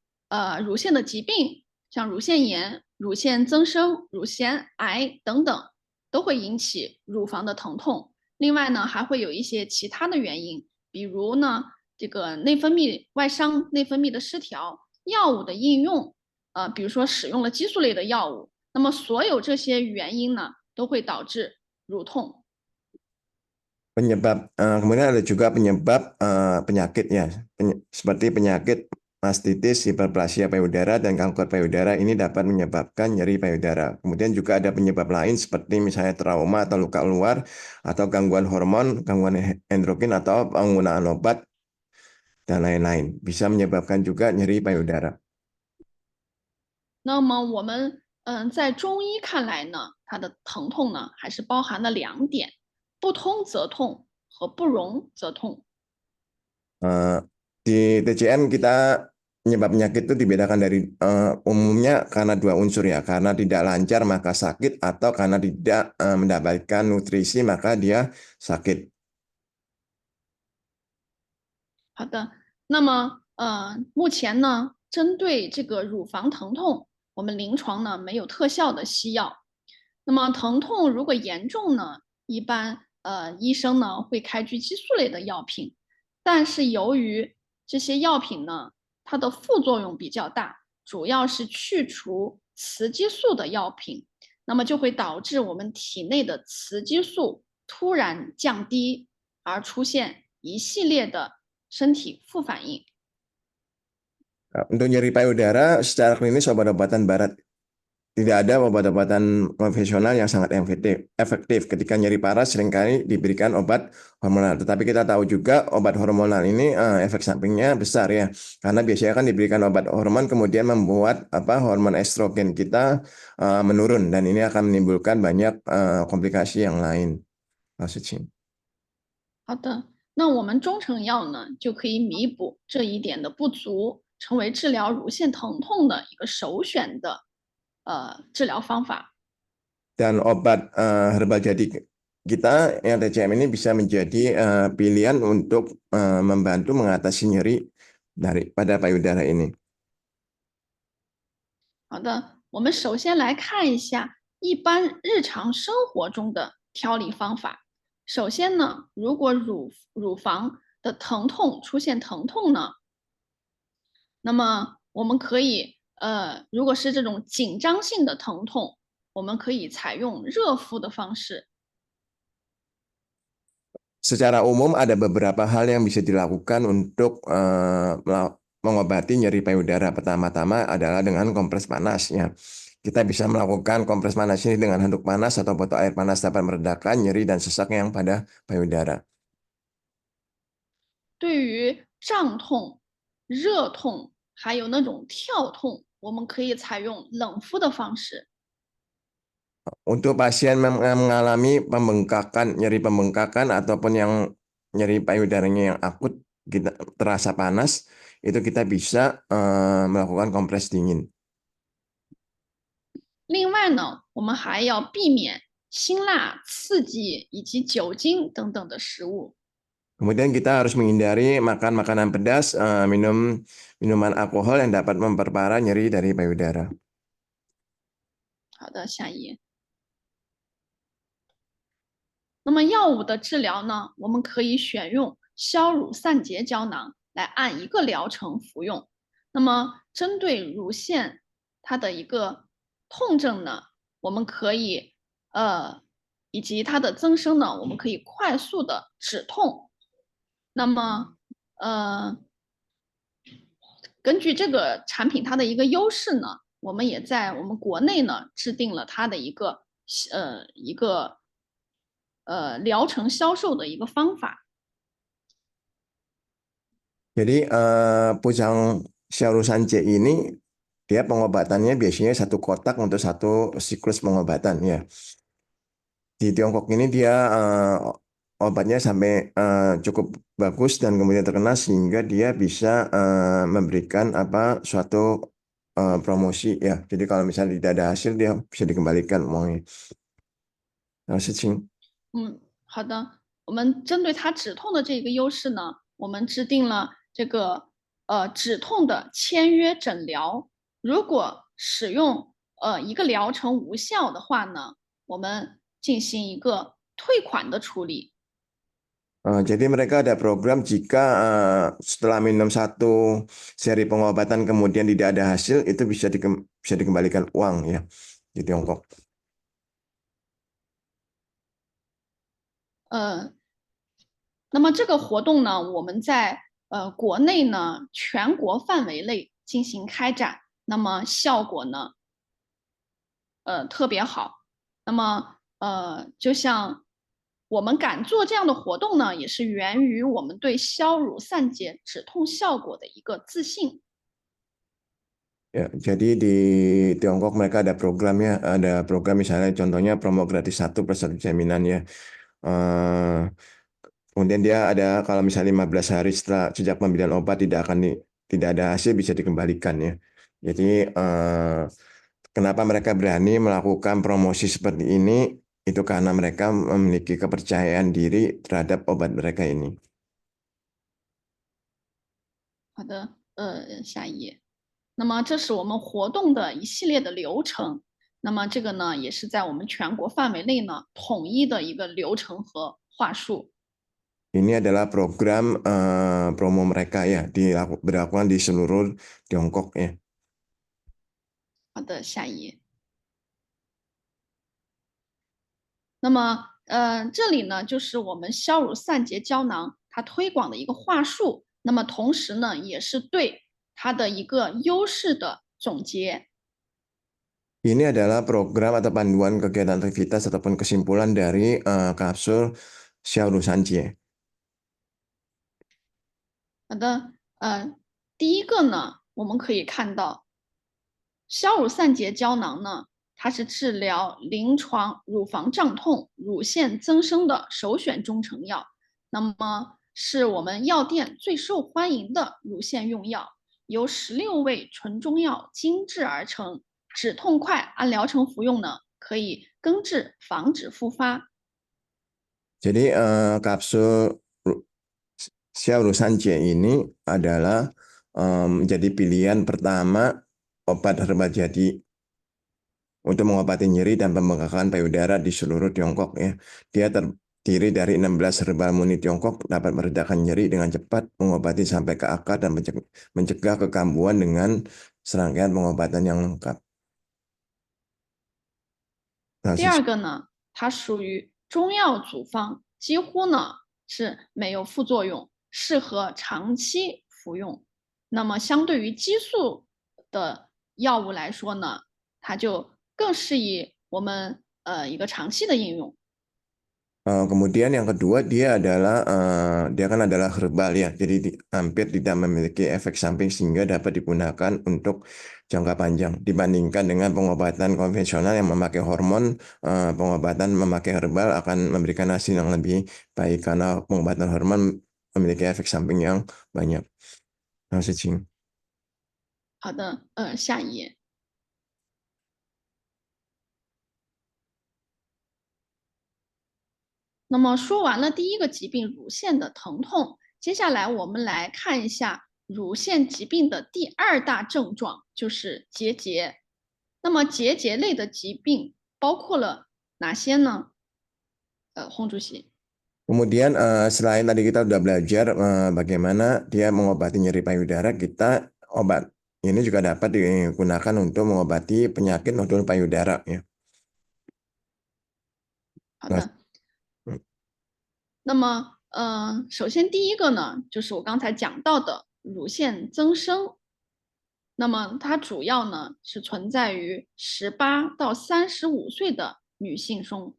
乳腺的疾病，像乳腺炎、乳腺增生、乳腺癌等等，都会引起乳房的疼痛。另外呢，还会有一些其他的原因，比如呢，这个内分泌外伤、内分泌的失调、药物的应用，比如说使用了激素类的药物，那么所有这些原因呢，都会导致乳痛。Penyebab kemudian ada juga penyebab penyakit ya, seperti penyakit mastitis, hiperplasia payudara dan kanker payudara ini dapat menyebabkan nyeri payudara. Kemudian juga ada penyebab lain seperti misalnya trauma atau luka luar atau gangguan hormon, gangguan endokrin atau penggunaan obat dan lain-lain bisa menyebabkan juga nyeri payudara. 那么我们在中医看来呢，它的疼痛呢还是包含了2点。不通则痛和不容则痛。Di TCM kita penyebab penyakit itu dibedakan dari umumnya karena 2 unsur ya, karena tidak lancar maka sakit atau karena tidak mendapatkan nutrisi maka dia sakit. 好的，那么目前呢，针对这个乳房疼痛，我们临床呢没有特效的西药。那么疼痛如果严重呢，一般医生呢会开具激素类的药品，但是由于这些药品呢，它的副作用比较大，主要是去除雌激素的药品，那么就会导致我们体内的雌激素突然降低，而出现一系列的身体副反应。Untuk nyeri payudara secara klinis obat-obatan barat tidak ada obat-obatan konvensional yang sangat efektif. Ketika nyeri parah seringkali diberikan obat hormonal. Tetapi kita tahu juga obat hormonal ini efek sampingnya besar ya. Karena biasanya kan diberikan obat hormon kemudian membuat hormon estrogen kita menurun. Dan ini akan menimbulkan banyak komplikasi yang lain. 好的，那我们中成药呢，就可以弥补这一点的不足，成为治疗乳腺疼痛的一个首选的治疗方法。 Dan obat herbal jadi kita yang TCM ini bisa menjadi pilihan untuk membantu mengatasi nyeri pada payudara ini. 好的，我们首先来看一下一般日常生活中的调理方法。首先呢，如果乳房的出现疼痛呢，那么我们可以如果是这种紧张性的疼痛，我们可以采用热敷的方式。 Secara umum ada beberapa hal yang bisa dilakukan untuk mengobati nyeri payudara. Pertama-tama adalah dengan kompres panas ya. Kita bisa melakukan kompres panas ini dengan handuk panas atau botol air panas dapat meredakan nyeri dan sesak yang pada payudara. 对于胀痛、热痛，还有那种跳痛，我们可以采用冷敷的方式。 Untuk pasien mengalami nyeri pembengkakan ataupun yang nyeri payudaranya yang akut terasa panas, itu kita bisa melakukan kompres dingin. 另外呢，我们还要避免辛辣、刺激以及酒精等等的食物。 Kemudian kita harus menghindari makan makanan pedas, minum minuman alkohol yang dapat memperparah nyeri dari payudara. 好的，下一页。那么药物的治疗呢，我们可以选用消乳散结胶囊来按一个疗程服用。那么针对乳腺它的一个痛症呢，我们可以以及它的增生呢，我们可以快速的止痛。那么根据这个产品它的一个优势呢，我们也在我们国内呢制定了它的一个疗程销售的一个方法。 Jadi Pujang Xiaorusan C ini dia pengobatannya biasanya satu kotak untuk satu siklus pengobatan ya. Di Tiongkok ini dia obatnya sampai cukup bagus dan kemudian terkenal sehingga dia bisa memberikan suatu promosi ya. Jadi kalau misalnya tidak ada hasil dia bisa dikembalikan uangnya. Nah, 好的，我们针对它止痛的这个优势呢，我们制定了这个止痛的签约诊疗。如果使用一个疗程无效的话呢，我们进行一个退款的处理。 Jadi mereka ada program jika setelah minum satu seri pengobatan kemudian tidak ada hasil, itu bisa dikembalikan uang ya di Tiongkok. 那么这个活动呢，我们在国内呢全国范围内进行开展，那么效果呢特别好。那么就像我们敢做这样的活动呢，也是源于我们对消乳散结止痛效果的一个自信。 Ya, jadi di Tiongkok mereka ada programnya, ada program misalnya contohnya promo gratis 1 plus 1 jaminan ya. Kemudian dia ada kalau misalnya 15 hari sejak pembelian obat tidak ada hasil bisa dikembalikan ya. Jadi kenapa mereka berani melakukan promosi seperti ini? Itu karena mereka memiliki kepercayaan diri terhadap obat mereka ini. 好的，下一页。那么这是我们活动的一系列的流程。那么这个呢，也是在我们全国范围内呢统一的一个流程和话术。 Ini adalah program promo mereka ya, berlakukan di seluruh Tiongkok ya. 好的，下一页。那么这里呢就是我们消乳散结胶囊它推广的一个话术。那么同时呢，也是对它的一个优势的总结。 Ini adalah program atau panduan kegiatan aktivitas ataupun kesimpulan dari kapsul Xiaorusan C. 好的，第一个呢，我们可以看到，消乳散结胶囊呢，它是治疗临床乳房胀痛、乳腺增生的首选中成药。那么是我们药店最受欢迎的乳腺用药，由16味纯中药精制而成，止痛快，按疗程服用呢，可以根治防止复发。Jadi kapsul Xiaorusan J ini adalah menjadi pilihan pertama obat herbal jadi untuk mengobati nyeri dan pembengkakan payudara di seluruh Tiongkok ya. Dia terdiri dari 16 herbal murni Tiongkok, dapat meredakan nyeri dengan cepat, mengobati sampai ke akar dan mencegah kekambuhan dengan serangkaian pengobatan yang lengkap. 第二个呢，它属于中药组方，几乎呢是没有副作用，适合长期服用。那么相对于激素的药物来说呢，它就更适宜我们一个长期的应用。 Kemudian yang kedua dia kan adalah herbal ya, jadi hampir tidak memiliki efek samping sehingga dapat digunakan untuk jangka panjang dibandingkan dengan pengobatan konvensional yang memakai hormon. Pengobatan memakai herbal akan memberikan hasil yang lebih baik karena pengobatan hormon memiliki efek samping yang banyak. Nah, 好的，下一页。那么说完了第一个疾病乳腺的疼痛，接下来我们来看一下乳腺疾病的第二大症状，就是结节。那么结节类的疾病包括了哪些呢？洪主席。 Kemudian selain tadi kita udah belajar bagaimana dia mengobati nyeri payudara, obat ini juga dapat digunakan untuk mengobati penyakit nodul payudara ya. 好的。那么首先第一个呢，就是我刚才讲到的乳腺增生。那么它主要呢是存在于18到35岁的女性中。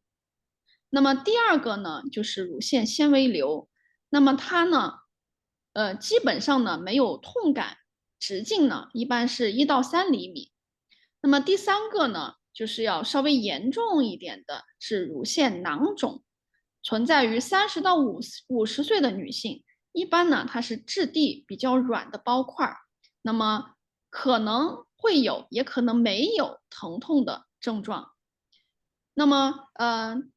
那么第二个呢就是乳腺纤维瘤，那么它呢基本上呢没有痛感，直径呢一般是1到3厘米。那么第三个呢就是要稍微严重一点的是乳腺囊肿，存在于30到50岁的女性，一般呢它是质地比较软的包块，那么可能会有也可能没有疼痛的症状。那么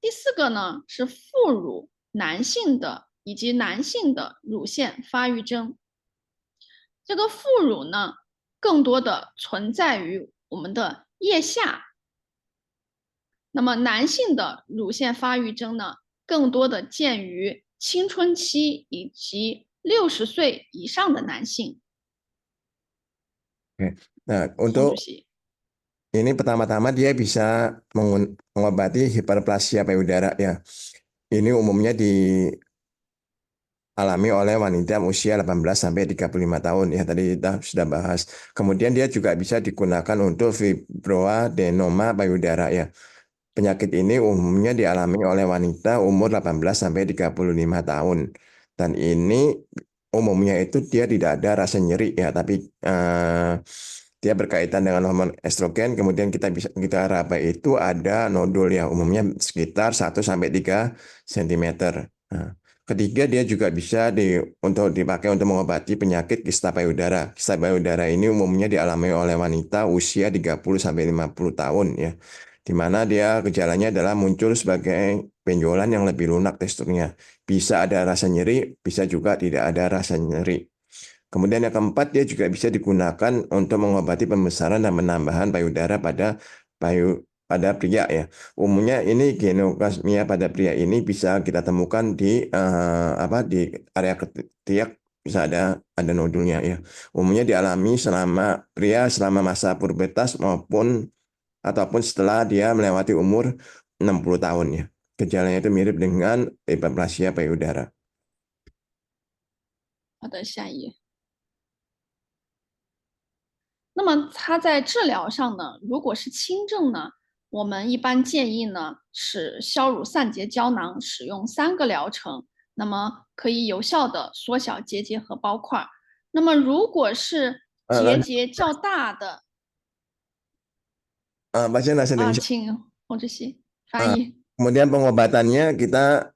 第四个呢是副乳男性的以及男性的乳腺发育征。这个副乳呢更多的存在于我们的腋下，那么男性的乳腺发育征呢更多的见于青春期以及60岁以上的男性。 Nah, untuk ini pertama-tama dia bisa mengobati hiperplasia payudara ya. Ini umumnya dialami oleh wanita usia 18 sampai 35 tahun ya, tadi kita sudah bahas. Kemudian dia juga bisa digunakan untuk fibroadenoma payudara ya. Penyakit ini umumnya dialami oleh wanita umur 18 sampai 35 tahun. Dan ini umumnya itu dia tidak ada rasa nyeri ya, tapi dia berkaitan dengan hormon estrogen. Kemudian kita raba itu ada nodul ya, umumnya sekitar 1 sampai 3 cm. Nah, ketiga dia juga bisa untuk dipakai untuk mengobati penyakit kista payudara. Kista payudara ini umumnya dialami oleh wanita usia 30 sampai 50 tahun ya, di mana dia gejalanya adalah muncul sebagai benjolan yang lebih lunak teksturnya. Bisa ada rasa nyeri, bisa juga tidak ada rasa nyeri. Kemudian yang keempat, dia juga bisa digunakan untuk mengobati pembesaran dan penambahan payudara pada pria ya. Umumnya ini genoklasmia pada pria ini bisa kita temukan di area ketiak, bisa ada nodulnya ya. Umumnya dialami pria selama masa pubertas ataupun setelah dia melewati umur 60 tahun ya. Gejalanya itu mirip dengan hiperplasia payudara. 好的，下一页。那么它在治疗上呢，如果是轻症呢，我们一般建议呢使消乳散结胶囊使用3个疗程，那么可以有效的缩小结节和包块。那么如果是结节较大的，请洪主席翻译。 Kemudian pengobatannya kita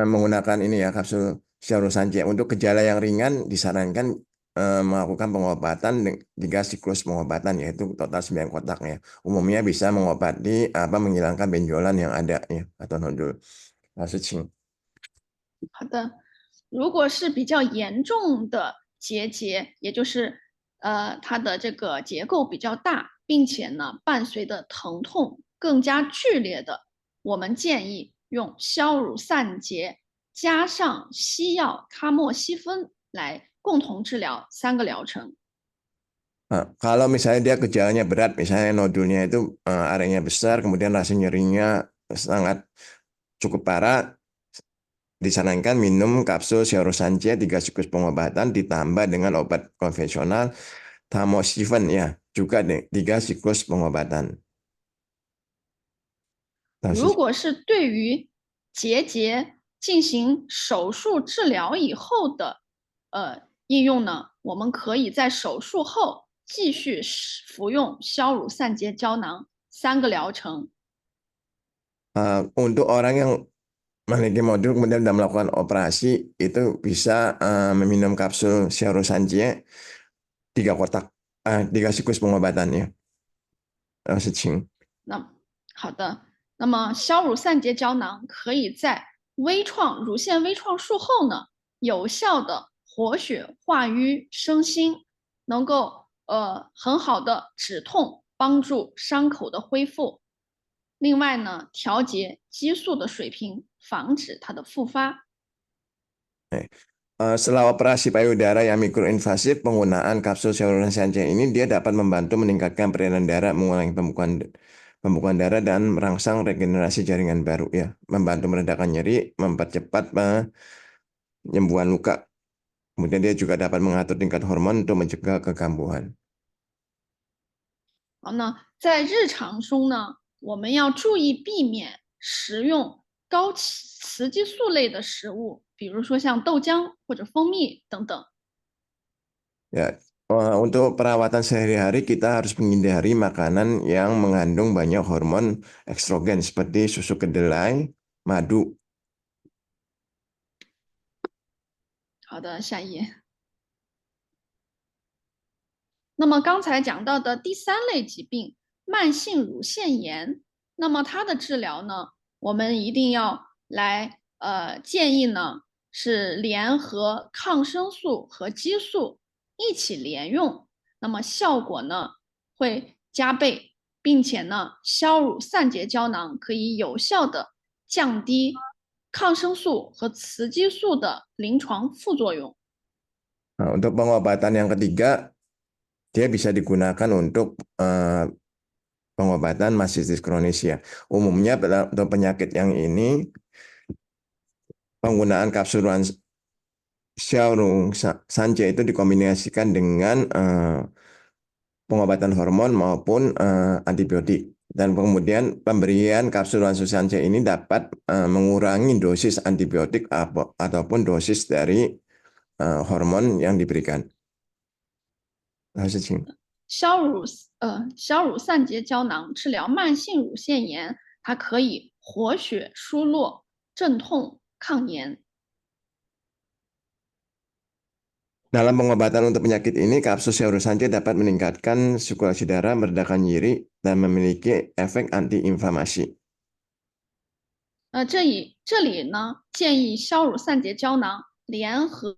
menggunakan ini ya, kapsul Xiaorusan J. Untuk gejala yang ringan disarankan melakukan pengobatan 3 siklus pengobatan, yaitu total 9 kotak ya. Umumnya bisa menghilangkan benjolan yang ada ya, atau nodul. 好的，如果是比较严重的结节，也就是它的这个结构比较大，并且呢伴随的疼痛更加剧烈的，我们建议用消乳散结加上西药卡莫西芬来共同治疗3个疗程。Kalau misalnya dia gejalanya berat, misalnya nodulnya itu areanya besar, kemudian rasa nyerinya sangat cukup parah, disarankan minum kapsul Serosanche 3 siklus pengobatan ditambah dengan obat konvensional tamoxifen ya, juga 3 siklus pengobatan. 如果是对于结节进行手术治疗以后的应用呢，我们可以在手术后继续服用消乳散结胶囊3个疗程。Untuk orang yang memiliki modul kemudian sudah melakukan operasi itu bisa meminum kapsul Serosanche 3 kotak, 3 siklus pengobatannya. 事情。好的，那么消乳散结胶囊可以在乳腺微创术后呢，有效的活血化瘀生新，能够很好的止痛，帮助伤口的恢复。另外呢，调节激素的水平，防止它的复发。Setelah operasi payudara yang mikroinvasif, penggunaan kapsul Serosanche ini dia dapat membantu meningkatkan peredaran darah, mengurangi pembekuan darah dan merangsang regenerasi jaringan baru ya, membantu meredakan nyeri, mempercepat penyembuhan luka. Kemudian dia juga dapat mengatur tingkat hormon untuk mencegah kekambuhan. 好，那在日常中呢，我们要注意避免食用高雌激素类的食物，比如说像豆浆或者蜂蜜等等。Ya, untuk perawatan sehari-hari kita harus menghindari makanan yang mengandung banyak hormon estrogen seperti susu kedelai, madu. 好的，下一页。那么刚才讲到的第3类疾病，慢性乳腺炎，那么它的治疗呢，我们一定要来建议呢是联合抗生素和激素一起联用，那么效果呢会加倍，并且呢消乳散结胶囊可以有效的降低抗生素和雌激素的临床副作用。Untuk pengobatan yang ketiga, dia bisa digunakan untuk pengobatan mastitis kronis ya. Umumnya untuk penyakit yang ini penggunaan kapsul Serosanche itu dikombinasikan dengan pengobatan hormon maupun antibiotik. Dan kemudian pemberian kapsul Serosanche ini dapat mengurangi dosis antibiotik ataupun dosis dari hormon yang diberikan. 事情。消乳散结胶囊治疗慢性乳腺炎，它可以活血疏落、镇痛、抗炎。Dalam pengobatan untuk penyakit ini, kapsul Serosanche dapat meningkatkan sirkulasi darah, meredakan nyeri, dan memiliki efek antiinflamasi. 这里呢，建议消乳散结胶囊联合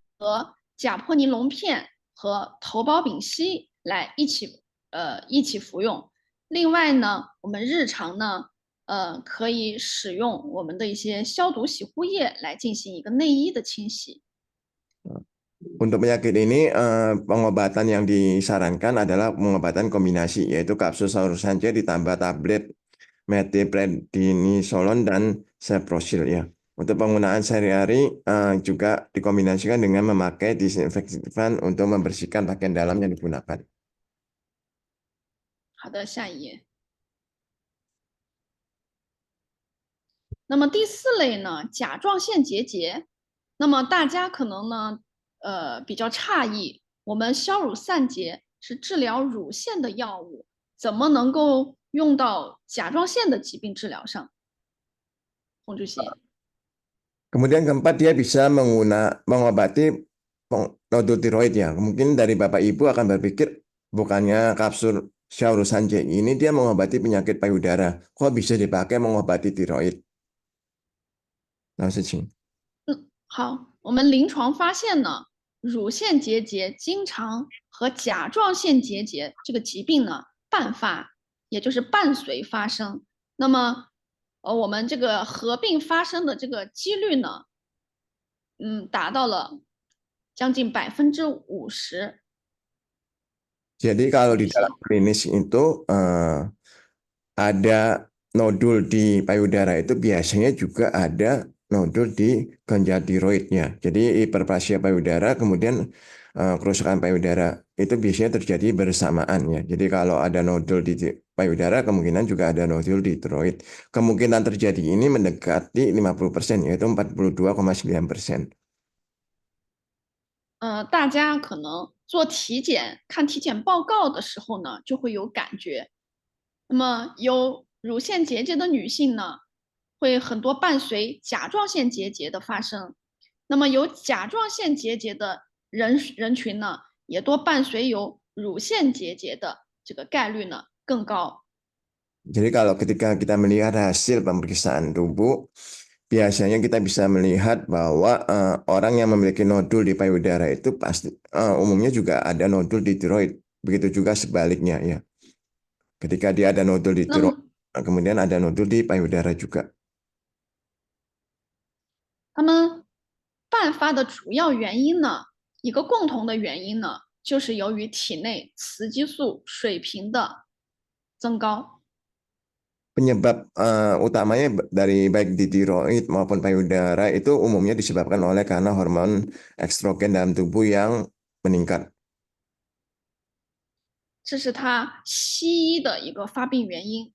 甲泼尼龙片和头孢丙烯来一起服用。另外呢，我们日常呢，可以使用我们的一些消毒洗护液来进行一个内衣的清洗。 Untuk penyakit ini, pengobatan yang disarankan adalah pengobatan kombinasi, yaitu kapsul Serosanche ditambah tablet methylprednisolone dan Ceprosil ya. Untuk penggunaan sehari-hari juga dikombinasikan dengan memakai disinfektan untuk membersihkan pakaian dalam yang digunakan. 好的，下一页。那么第4类呢，甲状腺结节。那么大家可能呢，比较诧异，我们消乳散结是治疗乳腺的药物，怎么能够用到甲状腺的疾病治疗上？洪主席。Kemudian keempat, dia bisa mengobati nodul tiroid ya. Mungkin dari Bapak Ibu akan berpikir bukannya kapsul Serosanche ini dia mengobati penyakit payudara. Kok bisa dipakai mengobati tiroid? 那事情。好，我们临床发现呢，乳腺结节经常和甲状腺结节这个疾病呢伴发，也就是伴随发生。那么，我们这个合并发生的这个几率呢，达到了将近50%。Jadi kalau di 女 dalam 性。klinis itu ada nodul di payudara itu biasanya juga ada nodul di ginjal tiroidnya. Jadi hiperplasia payudara kemudian kerusakan payudara itu biasanya terjadi bersamaan ya. Jadi kalau ada nodul di payudara kemungkinan juga ada nodul di tiroid. Kemungkinan terjadi ini mendekati 50% yaitu 42,9%. 大家可能做体检、看体检报告的时候呢，就会有感觉。那么有乳腺结节的女性呢，会很多伴随甲状腺结节的发生。那么有甲状腺结节的人群呢，也多伴随有乳腺结节的这个概率呢更高。Jadi kalau ketika kita melihat hasil pemeriksaan tubuh, biasanya kita bisa melihat bahwa orang yang memiliki nodul di payudara itu pasti umumnya juga ada nodul di tiroid. Begitu juga sebaliknya ya. Ketika dia ada nodul di tiroid, kemudian ada nodul di payudara juga. 他们伴发的主要原因呢，一个共同的原因呢，就是由于体内雌激素水平的增高。Penyebab utamanya dari baik di tiroid maupun payudara itu umumnya disebabkan oleh karena hormon estrogen dalam tubuh yang meningkat. 这是它西医的一个发病原因。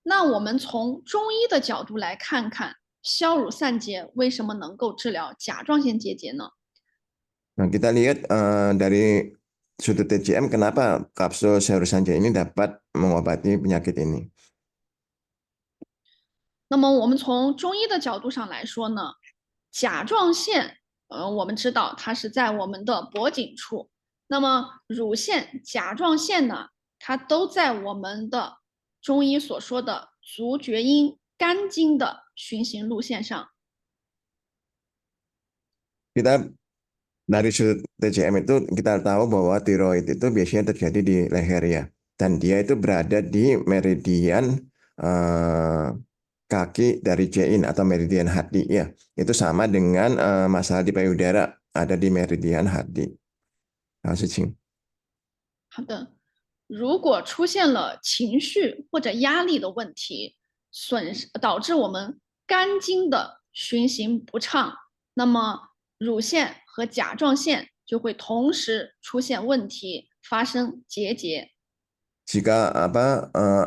那我们从中医的角度来看看，消乳散结为什么能够治疗甲状腺结节呢？ Nah, kita lihat dari sudut TCM kenapa kapsul Serosanja ini dapat mengobati penyakit ini. 那么我们从中医的角度上来说呢，甲状腺，我们知道它是在我们的脖颈处，那么乳腺、甲状腺呢，它都在我们的中医所说的足厥阴肝经的循行路线上。 Kita dari sudut TCM itu kita tahu bahwa tiroid itu biasanya terjadi di leher ya, dan dia itu berada di meridian kaki dari J-in atau meridian hati ya. Itu sama dengan masalah di payudara ada di meridian hati. 好的，如果出现了情绪或者压力的问题，导致我们肝经的循行不畅，那么乳腺和甲状腺就会同时出现问题，发生结节。 Jika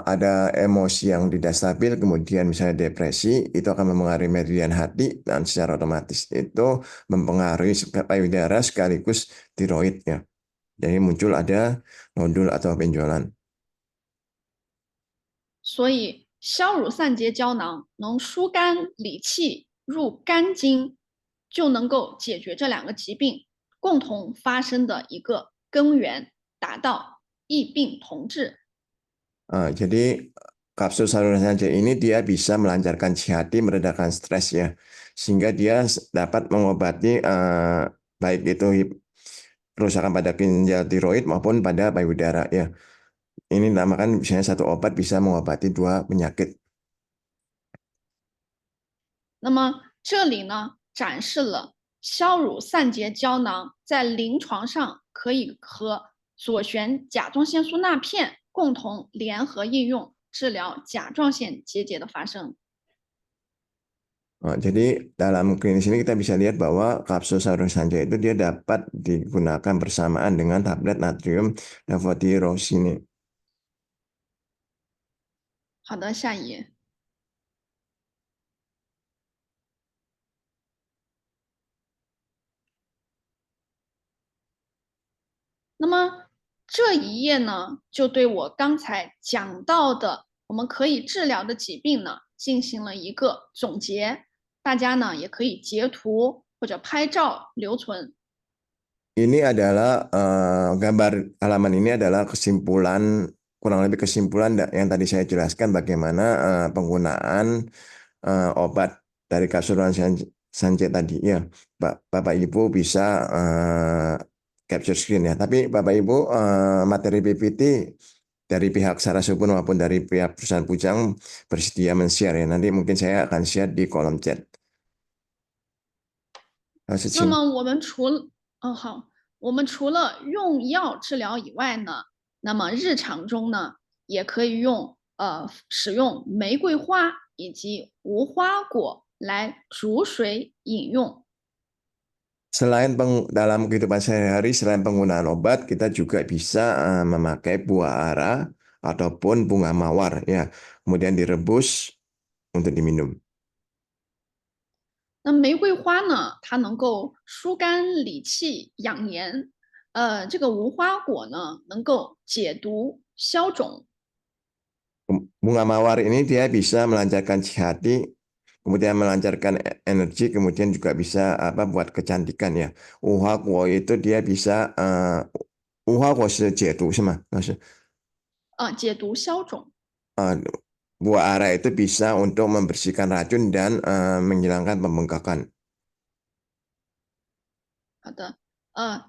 ada emosi yang tidak stabil, kemudian misalnya depresi, itu akan mempengaruhi meridian hati dan secara otomatis itu mempengaruhi payudara sekaligus tiroid ya. Jadi muncul ada nodul atau benjolan. 所以消乳散结胶囊能疏肝理气入肝经，就能够解决这两个疾病共同发生的一个根源，达到异病同治。 Jadi kapsul saluran saja ini dia bisa melancarkan hati, meredakan stres ya, sehingga dia dapat mengobati baik itu kerusakan pada ginjal tiroid maupun pada payudara ya. Ini dinamakan misalnya satu obat bisa mengobati dua penyakit. 那么这里呢，展示了消乳散结胶囊在临床上可以和左旋甲状腺素钠片共同联合应用，治疗甲状腺结节的发生。 Jadi dalam klinis ini kita bisa lihat bahwa kapsul saluran saja itu dia dapat digunakan bersamaan dengan tablet natrium levotiracetam. 好的，下一页。那么这一页呢，就对我刚才讲到的我们可以治疗的疾病呢，进行了一个总结。大家呢也可以截图或者拍照留存。 Ini adalah gambar halaman ini adalah kesimpulan, kurang lebih kesimpulan yang tadi saya jelaskan bagaimana penggunaan obat dari kapsul Sanjay tadi ya. Bapak Ibu bisa capture screen ya. Tapi Bapak Ibu materi PPT dari pihak Sarasupun maupun dari pihak perusahaan Pujang bersedia men-share ya. Nanti mungkin saya akan share di kolom chat. 那么我们除了好，我们除了用药治疗以外呢，那么日常中呢，也可以使用玫瑰花以及无花果来煮水饮用。 Selain dalam kehidupan sehari-hari, selain penggunaan obat, kita juga bisa memakai buah ara ataupun bunga mawar ya, kemudian direbus untuk diminum. 那玫瑰花呢，它能够疏肝理气、养颜。这个无花果呢，能够解毒消肿。 Bunga mawar ini dia bisa melancarkan hati, kemudian melancarkan energi, kemudian juga bisa buat kecantikan ya. Uhaguo itu dia bisa uhaguo 是解毒是吗？老师？解毒消肿。 buah ara itu bisa untuk membersihkan racun dan menghilangkan pembengkakan. 好的，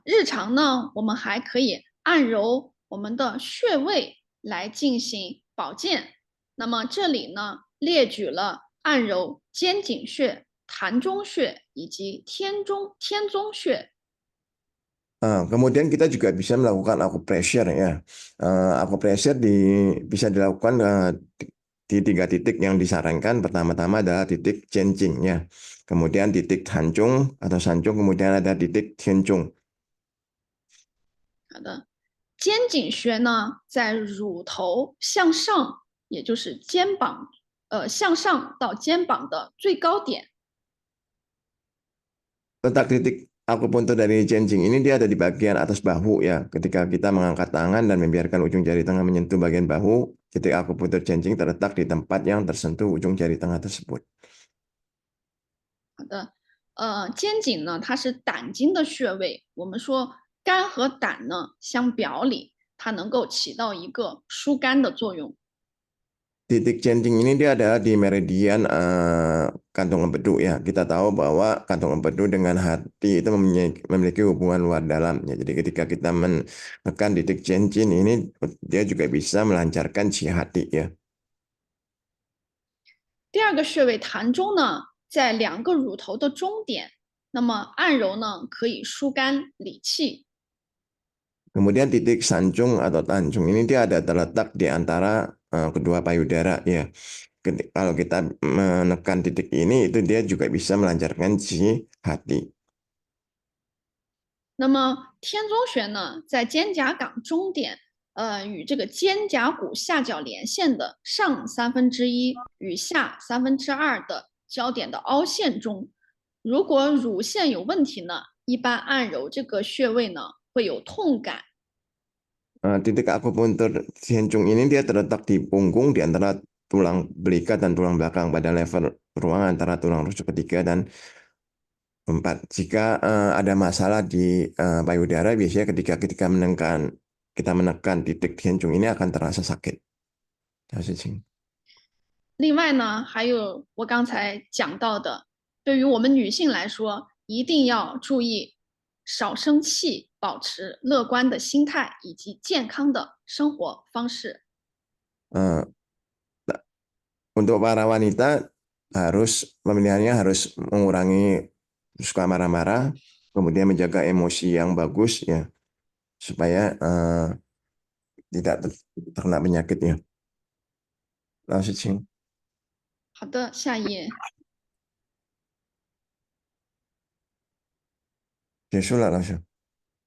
日常呢，我们还可以按揉我们的穴位来进行保健。那么这里呢，列举了按揉肩颈穴、膻中穴以及天宗穴。 Kemudian kita juga bisa melakukan acupressure ya. Acupressure bisa dilakukan di 3 titik yang disarankan. Pertama-tama adalah titik Jianjing ya. Kemudian titik Tanjung atau Sanjung, kemudian ada titik Tianjung. 好的，肩颈穴呢，在乳头向上，也就是肩膀，向上到肩膀的最高点。 Letak titik akupuntur dari Jianjing ini dia ada di bagian atas bahu ya. Ketika kita mengangkat tangan dan membiarkan ujung jari tengah menyentuh bagian bahu, titik akupuntur Jianjing terletak di tempat yang tersentuh ujung jari tengah tersebut. 好的，肩颈呢，它是胆经的穴位。我们说肝和胆呢相表里，它能够起到一个疏肝的作用。 Titik Jianjing ini dia ada di meridian kantung empedu ya. Kita tahu bahwa kantung empedu dengan hati itu memiliki hubungan luar dalam ya. Jadi ketika kita menekan titik Jianjing ini, dia juga bisa melancarkan chi hati ya. 第二个穴位膻中呢，在2个乳头的中点，那么按揉呢可以疏肝理气。 Kemudian titik Sanjung atau Tanjung ini dia ada terletak di antara kedua payudara ya. Kalau kita menekan titik ini, itu dia juga bisa melancarkan chi hati. 那么天宗穴呢，在肩胛岗中点，与这个肩胛骨下角连线的上1/3与下2/3的交点的凹陷中。如果乳腺有问题呢，一般按揉这个穴位呢会有痛感。 Titik akupuntur Tianjung ini dia terletak di punggung di antara tulang belikat dan tulang belakang pada level ruang antara tulang rusuk ketiga dan 4. Jika ada masalah di payudara, biasanya ketika kita menekan titik Tianjung ini akan terasa sakit. 另外呢，还有我刚才讲到的，对于我们女性来说，一定要注意少生气，保持乐观的心态以及健康的生活方式。 Untuk para wanita pemilihannya harus mengurangi suka marah-marah, kemudian menjaga emosi yang bagus ya, supaya tidak terkena penyakitnya. 老师请。好的，下一页。结束了，老师。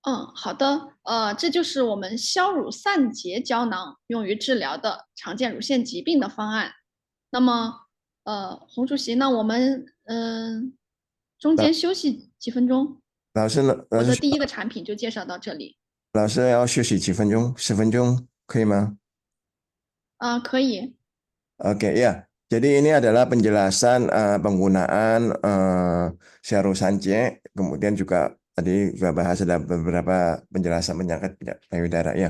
好的，这就是我们消乳散结胶囊用于治疗的常见乳腺疾病的方案。那么，洪主席，那我们中间休息几分钟。老师呢？我的第一个产品就介绍到这里。老师要休息几分钟？10分钟可以吗？可以。Oke, ya. Jadi ini adalah penjelasan penggunaan Sharu Sanjay, kemudian juga tadi juga bahas ada beberapa penjelasan penyakit payudara ya.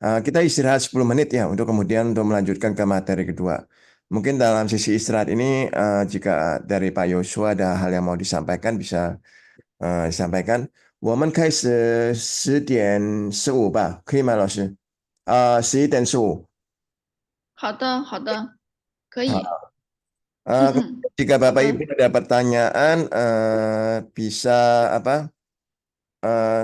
Kita istirahat 10 menit ya untuk kemudian untuk melanjutkan ke materi kedua. Mungkin dalam sesi istirahat ini jika dari Pak Yosua ada hal yang mau disampaikan bisa disampaikan。我们开始10:15吧，可以吗，老师？11:15。好的，好的，可以。好，嗯， jika 好 Bapak 的。 Ibu ada pertanyaan bisa apa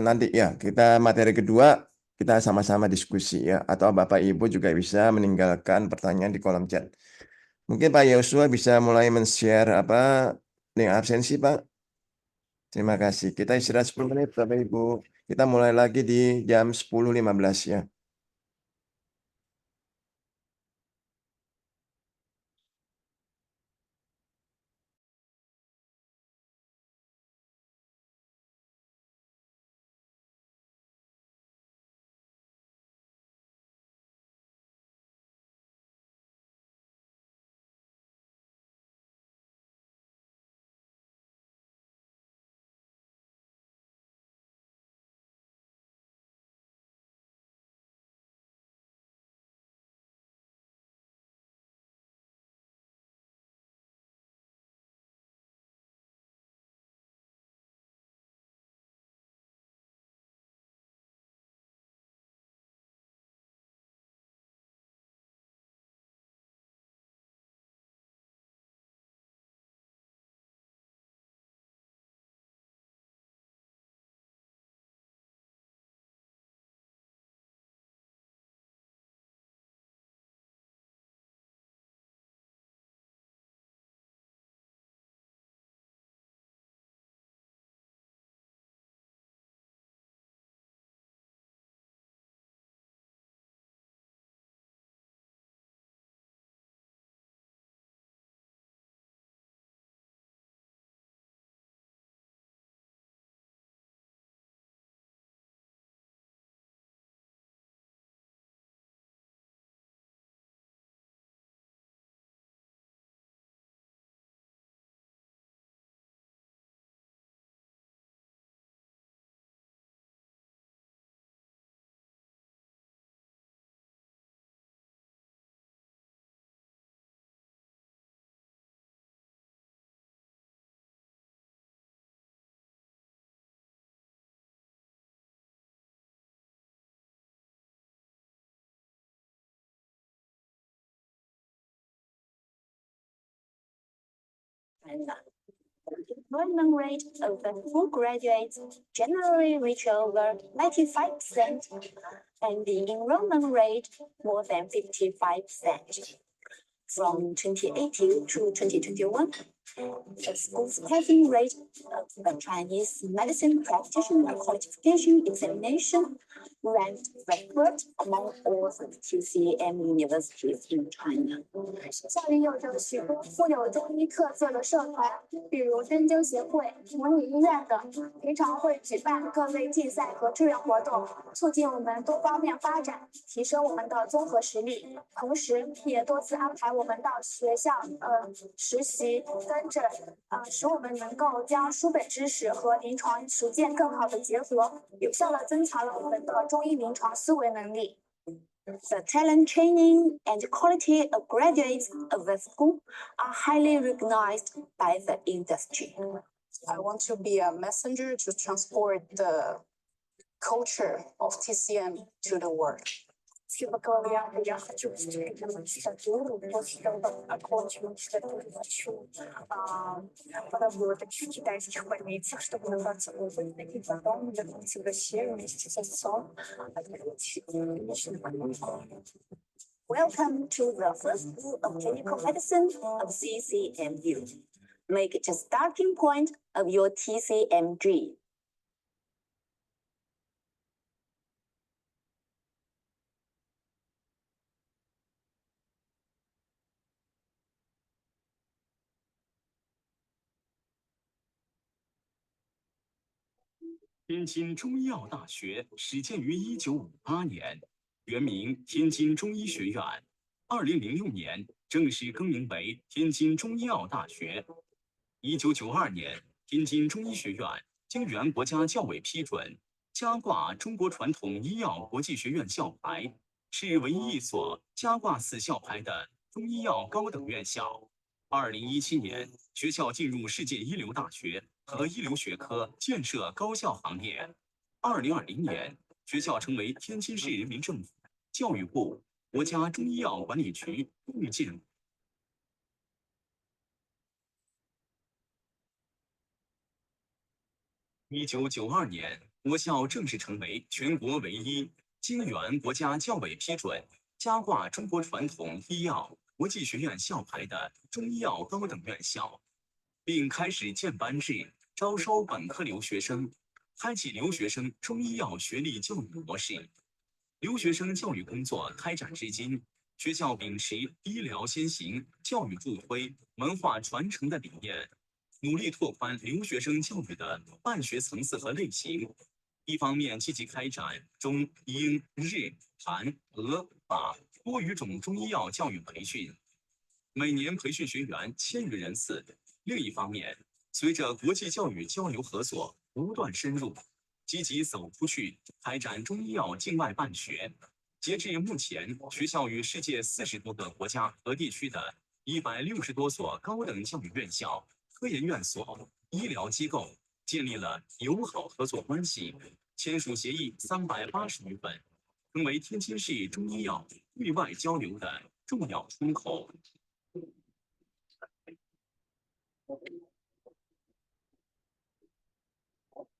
nanti ya kita materi kedua kita sama-sama diskusi ya atau Bapak Ibu juga bisa meninggalkan pertanyaan di kolom chat. Mungkin Pak Yosua bisa mulai men-share apa link absensi Pak. Terima kasih. Kita istirahat 10 menit Bapak Ibu. Kita mulai lagi di jam 10:15 ya. Employment rate of the full graduates generally reach over 95%, and the enrollment rate more than 55%. From 2018 to 2021, the school's passing rate of the Chinese medicine practitioner qualification examination ranked record among all the TCM universities in China. 校里有着许多富有中医特色的社团，比如针灸协会、模拟医院等，平常会举办各类竞赛和志愿活动，促进我们多方面发展，提升我们的综合实力。同时，也多次安排我们到学校实习跟诊，使我们能够将书本知识和临床实践更好的结合，有效的增强了我们的中医临床思维能力。 The talent training and quality of graduates of the school are highly recognized by the industry. I want to be a messenger to transport the culture of TCM to the world. Сегодня я хочу встретить статуру, после того, как окончу статуру, поработать в китайских больницах, чтобы набраться опыта, и потом вернуться в Россию вместе с отцом, открыть личную больницу. Welcome to the first school of clinical medicine of CCMU. Make it a starting point of your TCM dream. 天津中医药大学始建于1958年，原名天津中医学院，2006年正式更名为天津中医药大学。1992年，天津中医学院经原国家教委批准，加挂中国传统医药国际学院校牌，是唯一一所加挂此校牌的中医药高等院校。2017年，学校进入世界一流大学和一流学科建设高校行列。2020年，学校成为天津市人民政府、教育部、国家中医药管理局共建。1992年，国校正式成为全国唯一经原国家教委批准、加挂中国传统医药国际学院校牌的中医药高等院校，并开始建班制，招收本科留学生，开启留学生中医药学历教育模式。留学生教育工作开展至今，学校秉持医疗先行、教育助推、文化传承的理念，努力拓宽留学生教育的办学层次和类型。一方面积极开展中英日韩俄法多语种中医药教育培训，每年培训学员1000余人次；另一方面，随着国际教育交流合作不断深入，积极走出去，开展中医药境外办学。截至目前，学校与世界40多个国家和地区的160多所高等教育院校、科研院所、医疗机构建立了友好合作关系，签署协议380余份，成为天津市中医药对外交流的重要出口。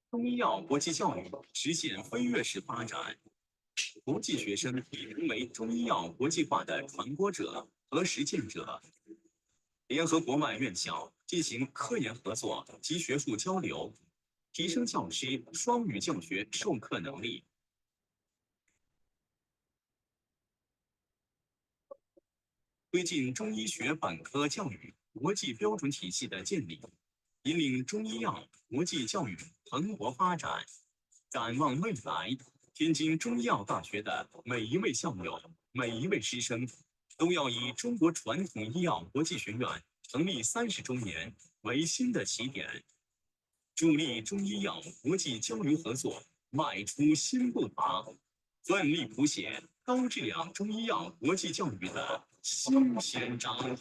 中医药国际教育实现飞跃式发展，国际学生已成为中医药国际化的传播者和实践者，联合国外院校进行科研合作及学术交流，提升教师双语教学授课能力。推进中医学本科教育国际标准体系的建立，引领中医药国际教育蓬勃发展。展望未来，天津中医药大学的每一位校友、每一位师生，都要以中国传统医药国际学院成立30周年为新的起点，助力中医药国际交流合作迈出新步伐，奋力谱写高质量中医药国际教育的新篇章。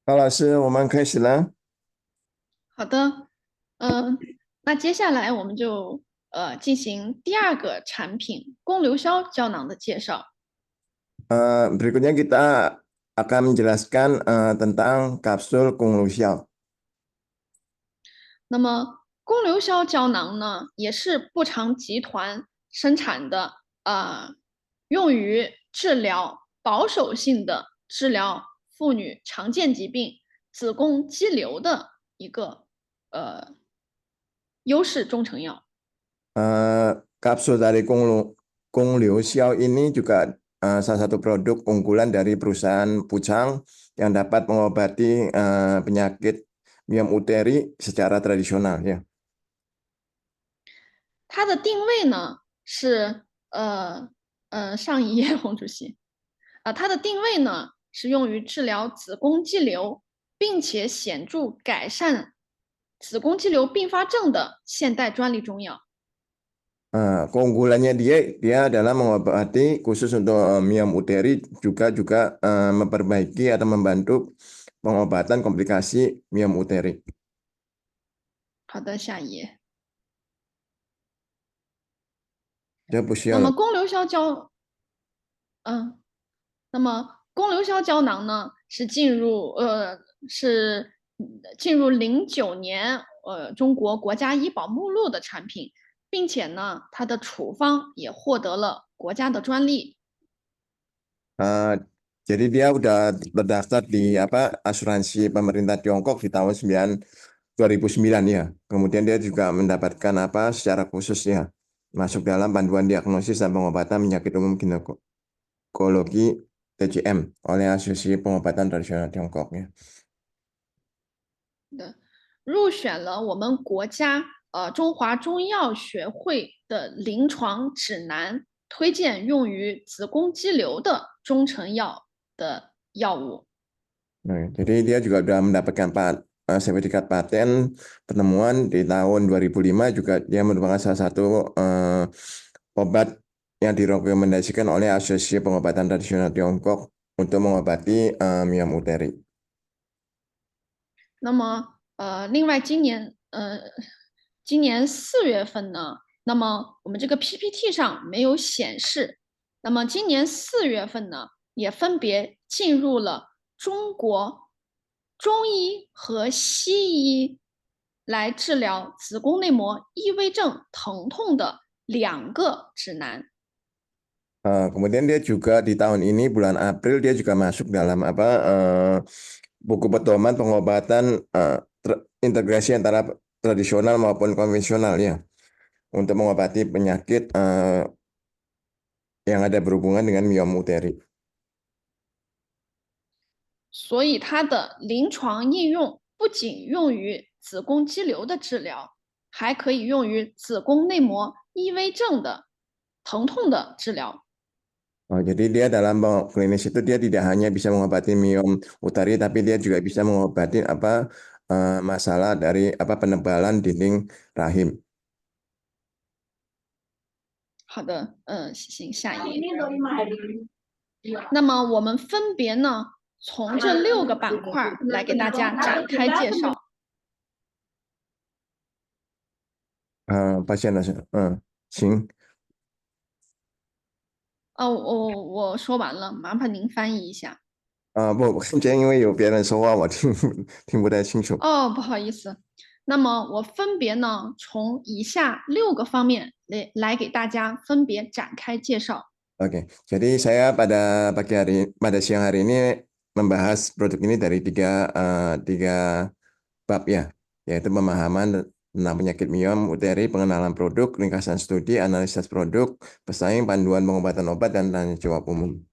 高老师，我们开始了。好的，那接下来我们就进行第2个产品供流销胶囊的介绍。Berikutnya kita akan menjelaskan tentang kapsul Kungluxiao。那么供流销胶囊呢，也是步长集团生产的，用于治疗保守性的治疗妇女常见疾病子宫肌瘤的一个优势中成药。Kapsul dari Kung Liu Xiao ini juga salah satu produk unggulan dari perusahaan Puchang yang dapat mengobati penyakit miom uteri secara tradisional ya. 它的定位呢是上一页洪主席，它的定位呢是用于治疗子宫肌瘤，并且显著改善子宫肌瘤并发症的现代专利中药。Keunggulannya dia adalah mengobati khusus untuk miom uteri juga memperbaiki atau membantu pengobatan komplikasi miom uteri. 好的，下一页。这不需要了。那么宫流销胶，那么宫流销胶囊呢是进入09年中国国家医保目录的产品，并且呢它的处方也获得了国家的专利。Jadi dia udah terdaftar di asuransi pemerintah Tiongkok di tahun 2009 ya. Kemudian dia juga mendapatkan secara khusus ya masuk dalam panduan diagnosis dan pengobatan penyakit umum ginekologi TCM oleh Asosiasi Pengobatan Tradisional Tiongkok ya. 入选了我们国家中华中医药学会的临床指南，推荐用于子宫肌瘤的中成药的药物。Jadi dia juga sudah mendapatkan sertifikat paten penemuan di tahun 2005 juga dia merupakan salah satu obat yang direkomendasikan oleh Asosiasi Pengobatan Tradisional Tiongkok untuk mengobati miom uteri. 那么另外今年4月份呢，那么我们这个 PPT 上没有显示，那么今年4月份呢也分别进入了中国中医和西医来治疗子宫内膜异位症疼痛的2个指南。Kemudian dia juga di tahun ini bulan April dia juga masuk dalam buku pedoman pengobatan integrasi antara tradisional maupun konvensional ya untuk mengobati penyakit yang ada berhubungan dengan miom uteri. 所以它的临床应用不仅用于子宫肌瘤的治疗，还可以用于子宫内膜异位症的疼痛的治疗。Jadi dia dalam klinis itu dia tidak hanya bisa mengobati miom uteri, tapi dia juga bisa mengobati masalah dari penebalan dinding rahim. 好的，行，下一页。那么我们分别呢，从这6个板块来给大家展开介绍。行。我说完了，麻烦您翻译一下。不，因为有别人说话，我听不太清楚。不好意思。那么我分别呢，从以下6个方面来给大家分别展开介绍。Oke, jadi saya pada siang hari ini membahas produk ini dari tiga bab ya, yaitu pemahaman tentang penyakit miom uteri, pengenalan produk, ringkasan studi, analisis produk, pesaing, panduan pengobatan obat, dan tanya jawab umum.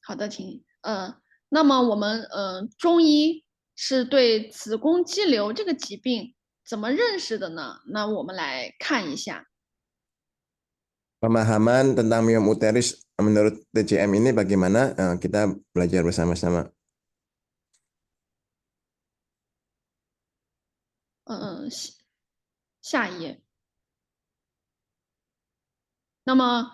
好的，请那么我们中医是对子宫肌瘤这个疾病怎么认识的呢？那我们来看一下。Pemahaman tentang miom uteri menurut TCM ini bagaimana? Kita belajar bersama-sama. 下一页。那么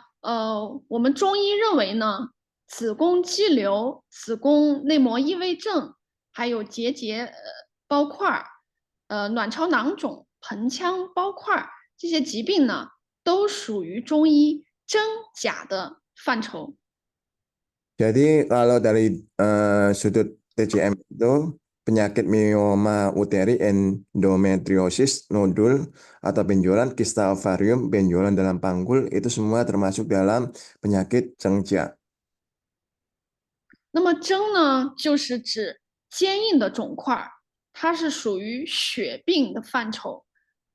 我们中医认为呢，子宫肌瘤、子宫内膜异位症，还有结节包块、卵巢囊肿、盆腔包块这些疾病呢，都属于中医真假的范畴。Jadi kalau dari sudut TCM itu penyakit mioma uteri, endometriosis, nodul atau benjolan, kista ovarium, benjolan dalam panggul itu semua termasuk dalam penyakit zhengjia. 那么征呢，就是指坚硬的肿块，它是属于血病的范畴。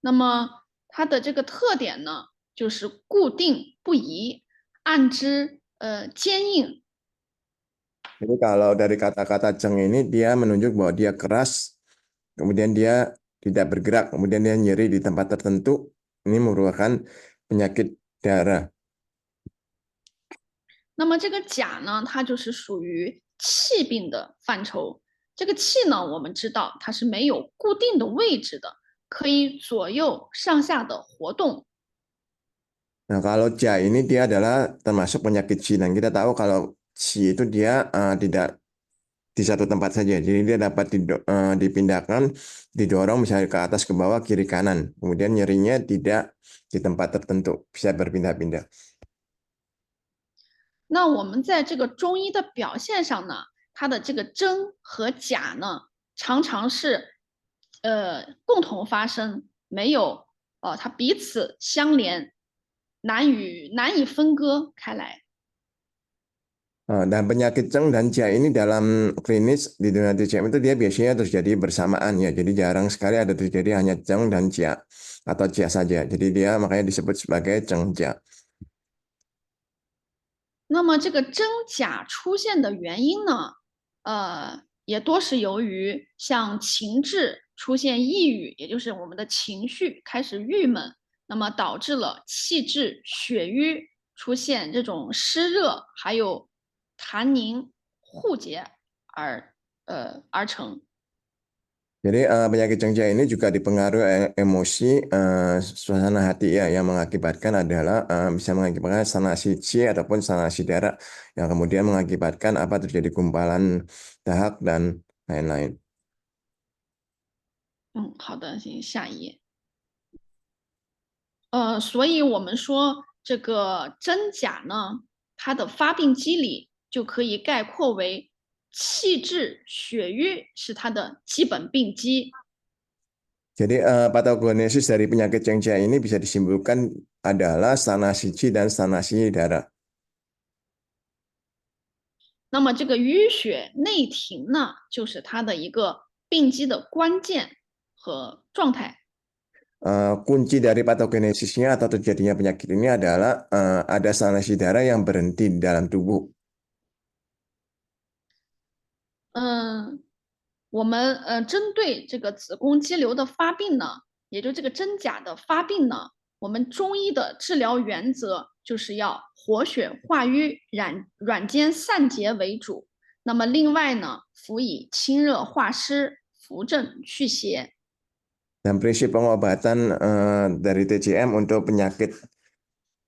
那么它的这个特点呢，就是固定不移，按之坚硬。Jadi kalau dari kata-kata ceng ini dia menunjuk bahwa dia keras, kemudian dia tidak bergerak, kemudian dia nyeri di tempat tertentu. Ini merupakan penyakit darah. 那么这个甲呢，它就是属于气病的范畴。这个气呢，我们知道它是没有固定的位置的，可以左右上下的活动。Nah, kalau Jia ini dia adalah termasuk penyakit Qi, dan kita tahu kalau Qi itu dia tidak di satu tempat saja, jadi dia dapat dipindahkan, didorong misalnya ke atas, ke bawah, kiri, kanan. Kemudian nyerinya tidak di tempat tertentu, bisa berpindah-pindah. 那我们在这个中医的表现上呢，它的这个真和假呢，常常是共同发生，没有它彼此相连，难以分割开来。 Dan penyakit Cheng dan Jia ini dalam klinis di dunia TCM itu dia biasanya terjadi bersamaan ya. Jadi jarang sekali ada terjadi hanya Cheng dan Jia atau Jia saja. Jadi dia makanya disebut sebagai Cheng Jia. 那么这个真假出现的原因呢，也多是由于像情志出现抑郁，也就是我们的情绪开始郁闷，那么导致了气滞、血瘀出现这种湿热，还有痰凝互结而成。 Jadi penyakit Cheng Jia ini juga dipengaruhi emosi, suasana hati ya, yang mengakibatkan adalah bisa mengakibatkan sanasi Qi ataupun sanasi darah yang kemudian mengakibatkan apa terjadi gumpalan dahak dan lain-lain. 好的，行，下一页。所以我们说这个真假呢，它的发病机理就可以概括为气滞、血瘀是它的基本病机。 Jadi patogenesis dari penyakit Cheng Jia ini bisa disimpulkan adalah sanasi Qi dan sanasi darah. 那么这个淤血内停呢，就是它的一个病机的关键和状态。 Kunci dari patogenesisnya atau terjadinya penyakit ini adalah ada sanasi darah yang berhenti di dalam tubuh. 我们针对这个子宫肌瘤的发病呢，也就这个真假的发病呢，我们中医的治疗原则就是要活血化瘀、软坚散结为主。那么另外呢，辅以清热化湿、扶正祛邪。 Dan prinsip pengobatan dari TCM untuk penyakit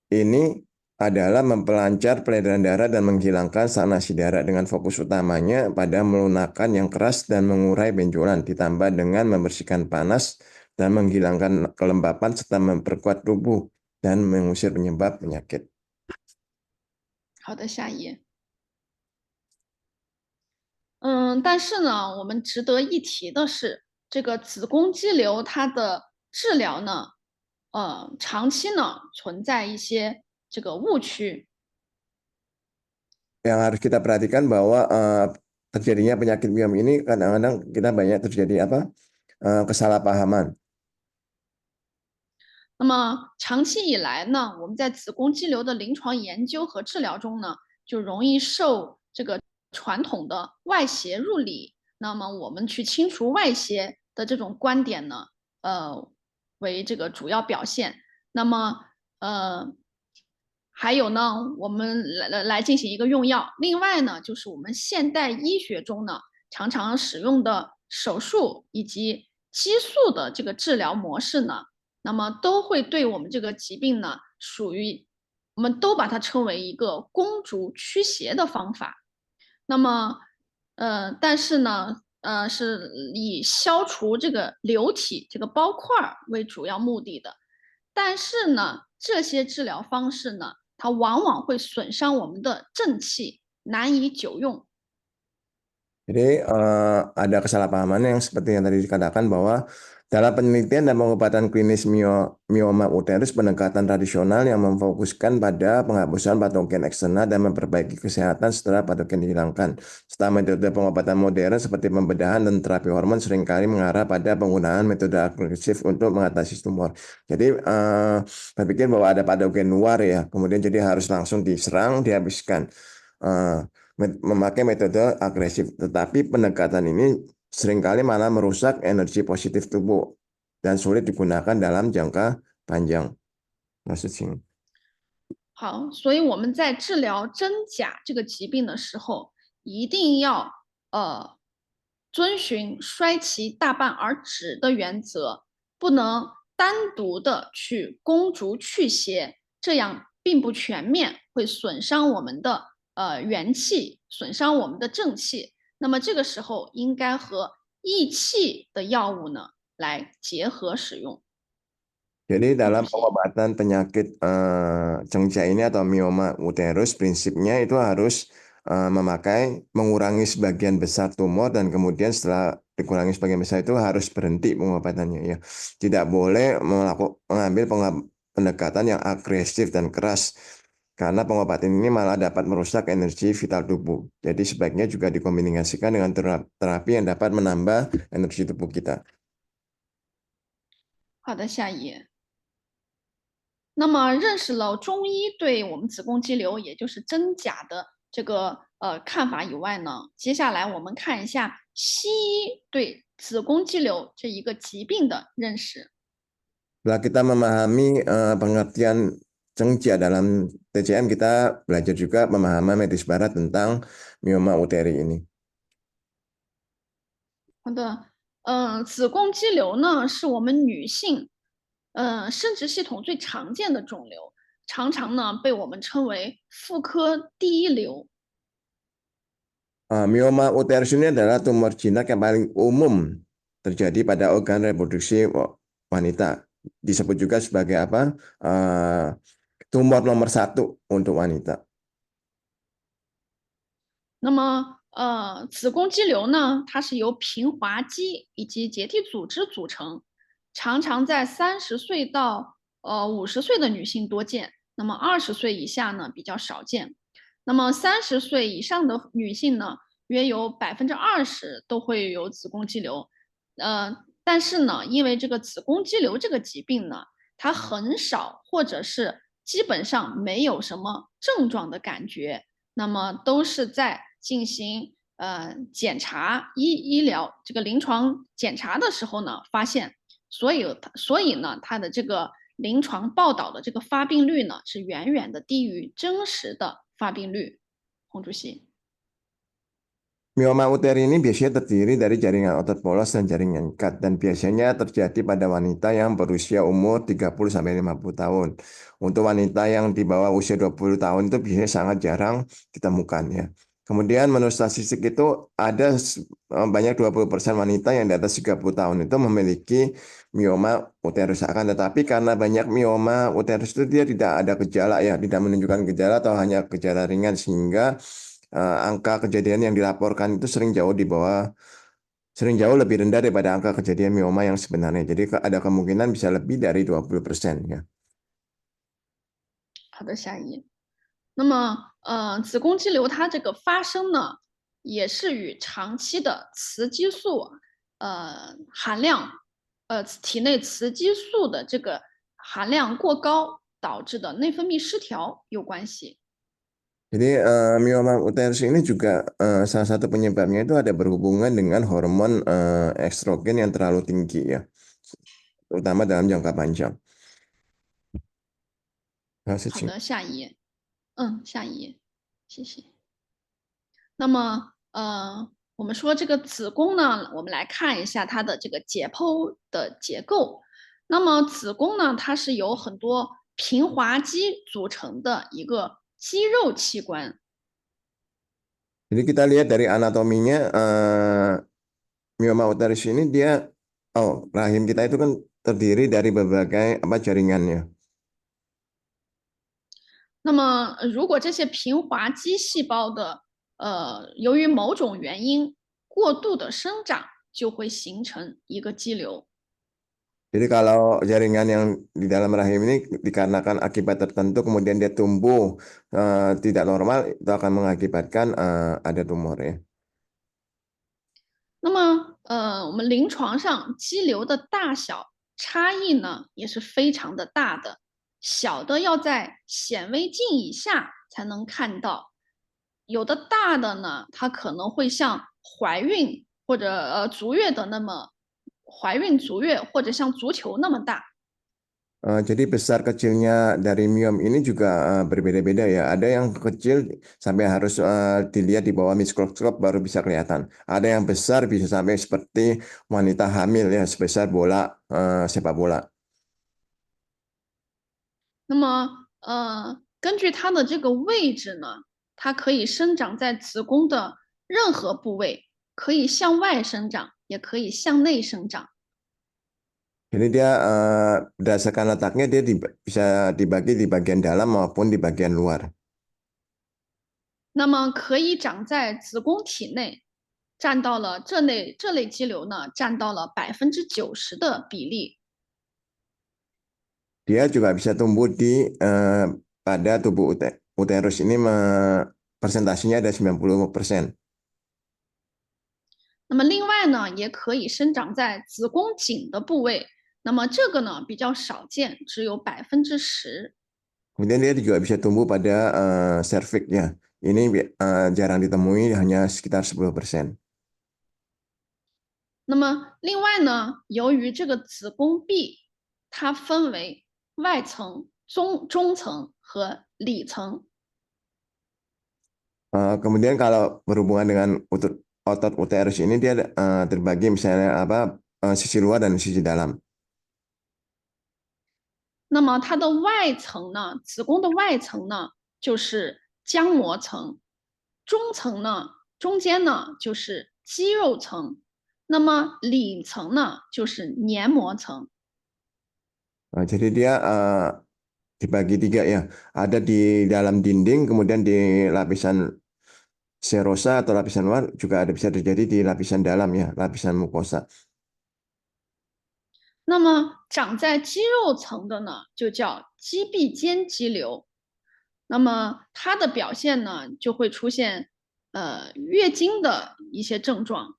ini adalah memperlancar peredaran darah dan menghilangkan sanasi darah dengan fokus utamanya pada melunakkan yang keras dan mengurai benjolan, ditambah dengan membersihkan panas dan menghilangkan kelembapan serta memperkuat tubuh dan mengusir penyebab penyakit. 好的，下一页。但是呢，我们值得一提的是，这个子宫肌瘤它的治疗呢，长期呢存在一些这个误区。 Yang harus kita perhatikan bahwa terjadinya penyakit biom ini kadang-kadang kita banyak terjadi kesalahpahaman. 那么长期以来呢，我们在子宫肌瘤的临床研究和治疗中呢，就容易受这个传统的外邪入里。那么我们去清除外邪的这种观点呢，为这个主要表现。那么还有呢，我们来进行一个用药。另外呢，就是我们现代医学中呢，常常使用的手术以及激素的这个治疗模式呢，那么都会对我们这个疾病呢，我们都把它称为一个攻逐驱邪的方法。那么，但是呢，是以消除这个瘤体这个包块为主要目的的。但是呢，这些治疗方式呢，它往往会损伤我们的正气，难以久用。 Jadi ada kesalahpahaman yang seperti yang tadi dikatakan bahwa Dalam penelitian dan pengobatan klinis mioma uterus, pendekatan tradisional yang memfokuskan pada penghapusan patogen eksternal dan memperbaiki kesehatan setelah patogen dihilangkan. Setelah metode pengobatan modern seperti pembedahan dan terapi hormon seringkali mengarah pada penggunaan metode agresif untuk mengatasi tumor. Jadi berpikir bahwa ada patogen luar ya, kemudian jadi harus langsung diserang, dihabiskan. Memakai metode agresif, tetapi pendekatan ini seringkali malah merusak energi positif tubuh dan sulit digunakan dalam jangka panjang. 好，所以我们在治疗真假这个疾病的时候，一定要遵循衰其大半而止的原则，不能单独的去攻逐去邪，这样并不全面，会损伤我们的元气，损伤我们的正气。那么这个时候应该和益气的药物呢来结合使用。 Jadi dalam pengobatan penyakit cengca ini atau mioma uterus, prinsipnya itu harus mengurangi sebagian besar tumor dan kemudian setelah dikurangi sebagian besar itu harus berhenti pengobatannya ya. Tidak boleh mengambil pendekatan yang agresif dan keras karena pengobatan ini malah dapat merusak energi vital tubuh. Jadi sebaiknya juga dikombinasikan dengan terapi yang dapat menambah energi tubuh kita. 好的，下一页。那么认识了中医对我们子宫肌瘤，也就是真假的这个看法以外呢，接下来我们看一下西医对子宫肌瘤这一个疾病的认识。 Setelah kita memahami pengertian cengca dalam TCM, kita belajar juga pemahaman medis barat tentang mioma uteri ini. 好的，子宫肌瘤呢是我们女性生殖系统最常见的肿瘤，常常呢被我们称为妇科第一瘤。 Mioma uterus ini adalah tumor jinak yang paling umum terjadi pada organ reproduksi wanita. Disebut juga sebagai apa? Tumor nomor 1 untuk wanita. 那么子宫肌瘤呢，它是由平滑肌以及结缔组织组成，常常在30岁到50岁的女性多见，那么20岁以下呢比较少见。那么30岁以上的女性呢，约有20%都会有子宫肌瘤。但是呢，因为这个子宫肌瘤这个疾病呢，它很少或者是基本上没有什么症状的感觉，那么都是在进行检查医疗这个临床检查的时候呢发现，所以呢，它的这个临床报道的这个发病率呢是远远的低于真实的发病率。洪主席。 Mioma uteri ini biasanya terdiri dari jaringan otot polos dan jaringan ikat dan biasanya terjadi pada wanita yang berusia umur 30-50 tahun. Untuk wanita yang di bawah usia 20 tahun itu biasanya sangat jarang ditemukan ya. Kemudian menurut statistik itu ada banyak 20% wanita yang di atas 30 tahun itu memiliki mioma uterus. Akan tetapi karena banyak mioma uterus itu dia tidak ada gejala ya, tidak menunjukkan gejala atau hanya gejala ringan sehingga angka kejadian yang dilaporkan itu sering jauh lebih rendah daripada angka kejadian mioma yang sebenarnya. Jadi ada kemungkinan bisa lebih dari 20% ya. 好的，下一页。那么子宫肌瘤它这个发生呢，也是与长期的雌激素含量体内雌激素的这个含量过高导致的内分泌失调有关系。 Jadi mioma uterus ini juga salah satu penyebabnya itu ada berhubungan dengan hormon estrogen yang terlalu tinggi ya, terutama dalam jangka panjang. 好的，下一页。下一页，谢谢。那么我们说这个子宫呢，我们来看一下它的这个解剖的结构。那么子宫呢，它是由很多平滑肌组成的一个 肌肉器官。 Jadi kita lihat dari anatominya mioma uterus ini dia rahim kita itu kan terdiri dari berbagai jaringannya. 那么如果这些平滑肌细胞的由于某种原因过度的生长，就会形成一个肌瘤。Jadi kalau jaringan yang di dalam rahim ini dikarenakan akibat tertentu kemudian dia tumbuh tidak normal, itu akan mengakibatkan ada tumor ya. 那么我们临床上肌瘤的大小差异呢也是非常的大的，小的要在显微镜以下才能看到，有的大的呢，它可能会像怀孕或者足月的那么怀孕足月，或者像足球那么大。 Jadi besar kecilnya dari miom ini juga berbeda-beda ya. Ada yang kecil sampai harus dilihat di bawah mikroskop baru bisa kelihatan. Ada yang besar bisa sampai seperti wanita hamil ya, sebesar bola sepak bola. 那么根据它的这个位置呢，它可以生长在子宫的任何部位，可以向外生长，也可以向内生长。 Jadi dia berdasarkan letaknya dia bisa dibagi di bagian dalam maupun di bagian luar. 那么可以长在子宫体内，占到了这类肌瘤呢，占到了90%的比例。 Dia juga bisa tumbuh di pada tubuh uterus ini persentasinya ada 90%. 那么另外呢，也可以生长在子宫颈的部位，那么这个呢比较少见，只有10%。 Kemudian dia juga bisa tumbuh pada cervix ya. Ini jarang ditemui, hanya sekitar 10%. 那么另外呢，由于这个子宫壁它分为外层、中层和里层。 Kemudian kalau berhubungan dengan otot uterus ini dia terbagi misalnya sisi luar dan sisi dalam. 那么它的外层呢，子宫的外层呢就是浆膜层，中层呢中间呢就是肌肉层，那么里层呢就是黏膜层。 Jadi dia dibagi 3 ya. Ada di dalam dinding, kemudian di lapisan serosa atau lapisan luar, juga ada bisa terjadi di lapisan dalam ya, lapisan mukosa. 那么长在肌肉层的呢，就叫肌壁间肌瘤。那么它的表现呢，就会出现月经的一些症状。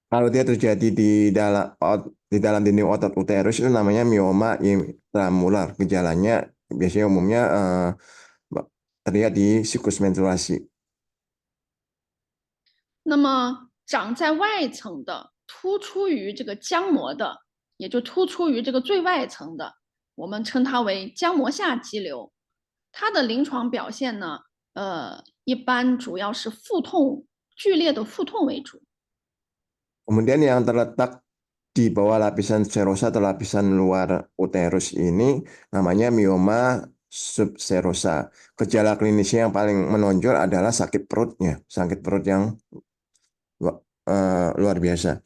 Kalau dia terjadi di dalam dinding otot uterus itu namanya mioma intramural. Gejalanya biasanya umumnya terlihat di siklus menstruasi. 那么长在外层的，突出于这个浆膜的，也就突出于这个最外层的，我们称它为浆膜下肌瘤。它的临床表现呢，一般主要是腹痛，剧烈的腹痛为主。 Kemudian yang terletak di bawah lapisan serosa atau lapisan luar uterus ini namanya mioma subserosa. Gejala klinisnya yang paling menonjol adalah sakit perutnya, sakit perut yang luar biasa.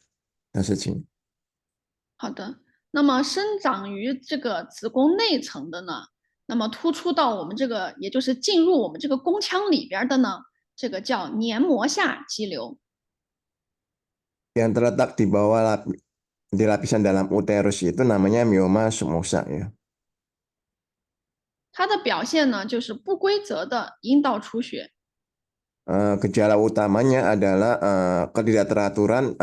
好的，那么生长于这个子宫内层的呢，那么突出到我们这个，也就是进入我们这个宫腔里边的呢，这个叫黏膜下肌瘤。 Yang terletak di bawah di lapisan dalam uterus itu namanya mioma submucosa ya. 它的表现呢，就是不规则的阴道出血。 Gejala utamanya adalah ketidakteraturan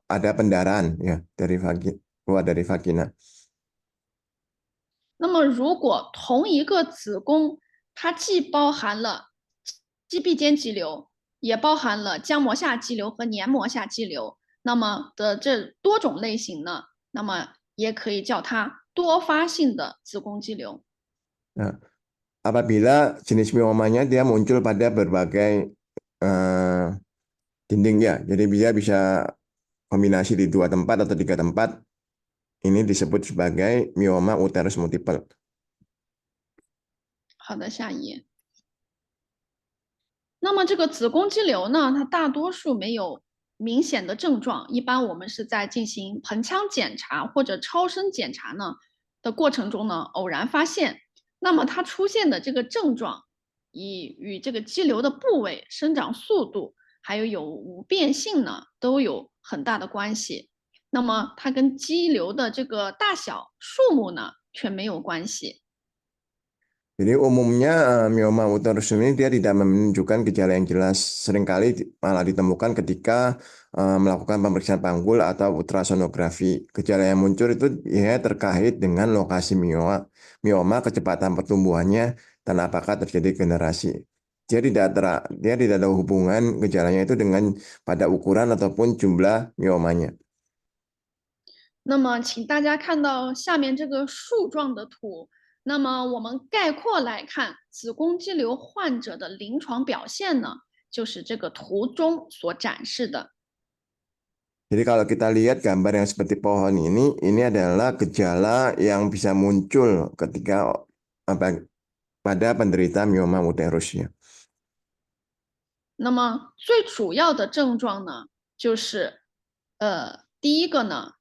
ada pendarahan ya keluar dari vagina. 那么如果同一个子宫，它既包含了肌壁间肌瘤，也包含了浆膜下肌瘤和黏膜下肌瘤，那么的这多种类型呢，那么也可以叫它多发性的子宫肌瘤。 Nah, apabila jenis miomanya dia muncul pada berbagai dinding ya, jadi dia bisa kombinasi di 2 tempat atau 3 tempat, ini disebut sebagai mioma uterus multiple. 好的，下一页。那么这个子宫肌瘤呢，它大多数没有明显的症状，一般我们是在进行盆腔检查或者超声检查呢的过程中呢偶然发现。那么它出现的这个症状，与这个肌瘤的部位、生长速度，还有无变性呢，都有很大的关系。那么它跟肌瘤的这个大小、数目呢，却没有关系。 Jadi umumnya mioma uterus ini dia tidak menunjukkan gejala yang jelas. Seringkali malah ditemukan ketika melakukan pemeriksaan panggul atau ultrasonografi. Gejala yang muncul itu ya terkait dengan lokasi mioma, kecepatan pertumbuhannya, dan apakah terjadi generasi. Dia tidak ada hubungan gejalanya itu dengan pada ukuran ataupun jumlah miomanya. 那么，请大家看到下面这个树状的图。那么我们概括来看，子宫肌瘤患者的临床表现呢，就是这个图中所展示的。 Jadi kalau kita lihat gambar yang seperti pohon ini adalah gejala yang bisa muncul ketika pada penderita mioma uterus ya. 那么最主要的症状呢，就是第一个呢，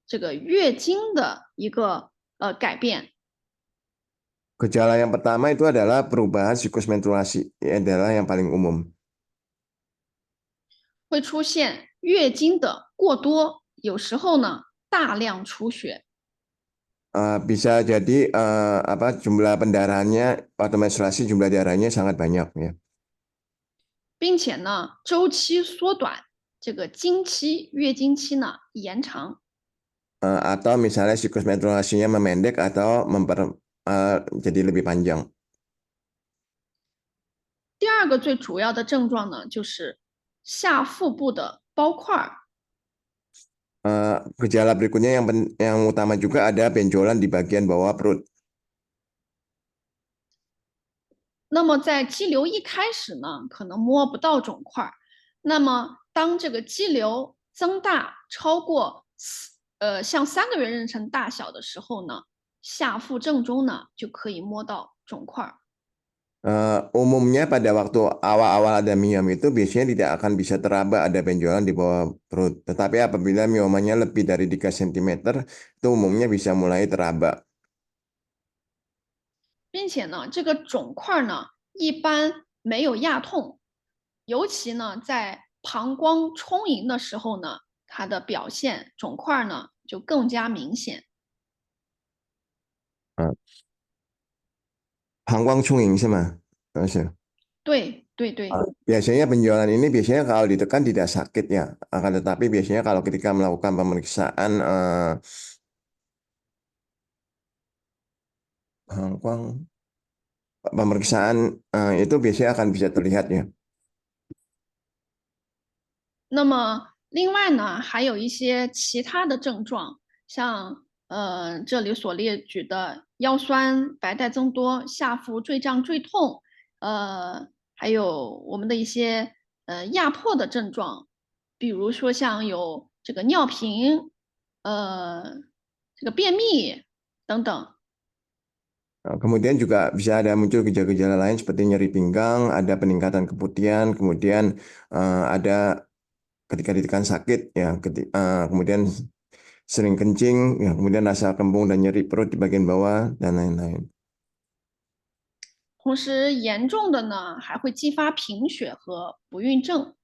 这个月经的一个改变。 Gejala yang pertama itu adalah perubahan siklus menstruasi, adalah yang paling umum. 会出现月经的过多，有时候呢大量出血。 Bisa jadi jumlah pendarahannya atau menstruasi jumlah darahnya sangat banyak ya. 并且呢周期缩短，这个经期、月经期呢延长。 Atau misalnya siklus menstruasinya memendek atau jadi lebih panjang. 第二个最主要的症状呢，就是下腹部的包块。 Gejala berikutnya yang utama juga ada benjolan di bagian bawah perut. 那么在肌瘤一开始呢，可能摸不到肿块。那么当这个肌瘤增大超过像3个月妊娠大小的时候呢，下腹正中呢就可以摸到肿块。 Umumnya pada waktu awal-awal ada miom itu biasanya tidak akan bisa teraba ada benjolan di bawah perut. Tetapi apabila miomanya lebih dari 3 cm, itu umumnya bisa mulai teraba. 并且呢，这个肿块呢一般没有压痛，尤其呢在膀胱充盈的时候呢，它的表现肿块呢就更加明显。 Pangkwang Chunging sih mah. 对。 Biasanya benjolan ini biasanya kalau ditekan tidak sakit ya. Akan tetapi biasanya kalau ketika melakukan pemeriksaan itu biasanya akan bisa terlihat ya. 那么另外呢，还有一些其他的症状，像这里所列举的腰酸、白带增多、下腹坠胀坠痛，还有我们的一些压迫的症状，比如说像有这个尿频，这个便秘等等。 Kemudian juga bisa ada muncul gejala-gejala lain seperti nyeri pinggang, ada peningkatan keputihan, kemudian ada ketika ditekan sakit ya, kemudian sering kencing, ya, kemudian rasa kembung dan nyeri perut di bagian bawah dan lain-lain. 同时，严重的呢还会激发贫血和不孕症。